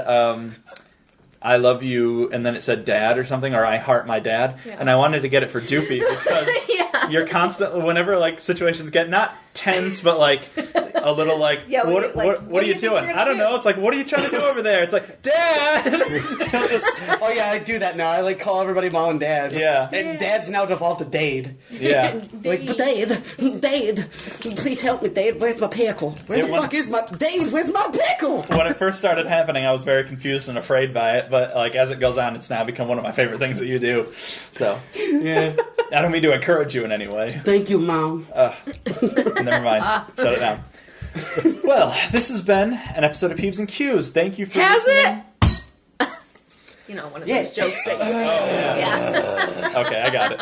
I love you, and then it said dad or something, or I heart my dad. Yeah. And I wanted to get it for Doopy because Yeah. you're constantly, whenever like situations get not tense, but like a little like, Yeah, when what, you're like, what, what are do you you think doing? you're gonna I don't do? know. It's like, what are you trying to do over there? It's like, dad! He'll just, Oh yeah, I do that now. I like call everybody mom and dad. Yeah. And dad's now default to Dade. yeah. Like, but Dade, please help me, Dade. Where's my pickle? Where It the went- fuck is my Dade? Where's my pickle? When it first started happening, I was very confused and afraid by it, but like as it goes on, it's now become one of my favorite things that you do. So, yeah. I don't mean to encourage you in any way. Thank you, mom. Never mind. Shut it down. Well, this has been an episode of Peeves and Cues. Thank you for Has listening. it? You know, one of Yeah. those jokes that yeah. Okay, I got it.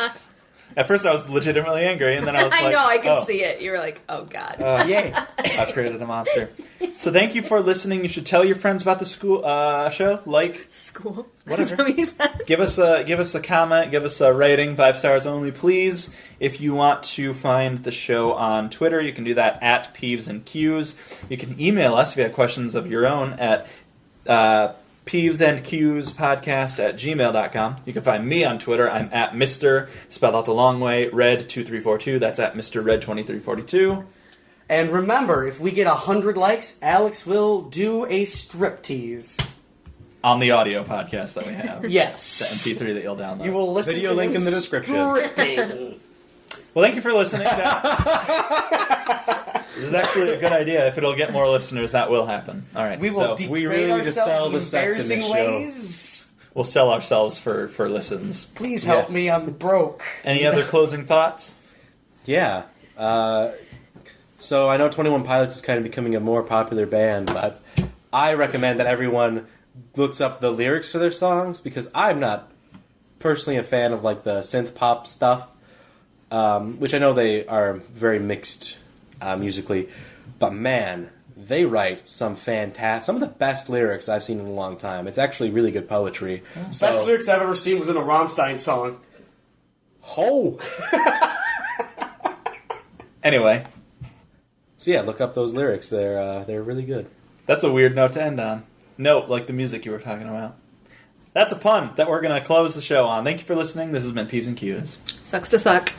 At first, I was legitimately angry, and then I was I like, know, I could oh, see it. You were like, oh, God. Yeah. I've created a monster. So thank you for listening. You should tell your friends about the school show. Like, School. Whatever. That's what you said. give us a comment, give us a rating, 5 stars only, please. If you want to find the show on Twitter, you can do that at Peeves and Cues. You can email us if you have questions of your own at peevesandcuespodcast@gmail.com. You can find me on Twitter. I'm at Mr. spelled out the long way, Red2342. That's at Mr. Red2342. And remember, if we get 100 likes, Alex will do a striptease. On the audio podcast that we have. Yes. The MP3 that you'll download. You will listen Video to link him in the description. stripping. Well, thank you for listening. This is actually a good idea. If it'll get more listeners, that will happen. All right. We will so we degrade really need to ourselves sell in the sex in embarrassing this show. ways. we'll sell ourselves for listens. Please help me, I'm broke. Any other closing thoughts? Yeah. So I know 21 Pilots is kind of becoming a more popular band, but I recommend that everyone looks up the lyrics for their songs because I'm not personally a fan of like the synth pop stuff, which I know they are very mixed musically. But man, they write some of the best lyrics I've seen in a long time. It's actually really good poetry. So, Best lyrics I've ever seen was in a Rammstein song. Oh! Anyway, So yeah, look up those lyrics. They're really good. that's a weird note to end on. Note, like the music you were talking about. That's a pun that we're going to close the show on. Thank you for listening. This has been Peeves and Q's. Sucks to suck.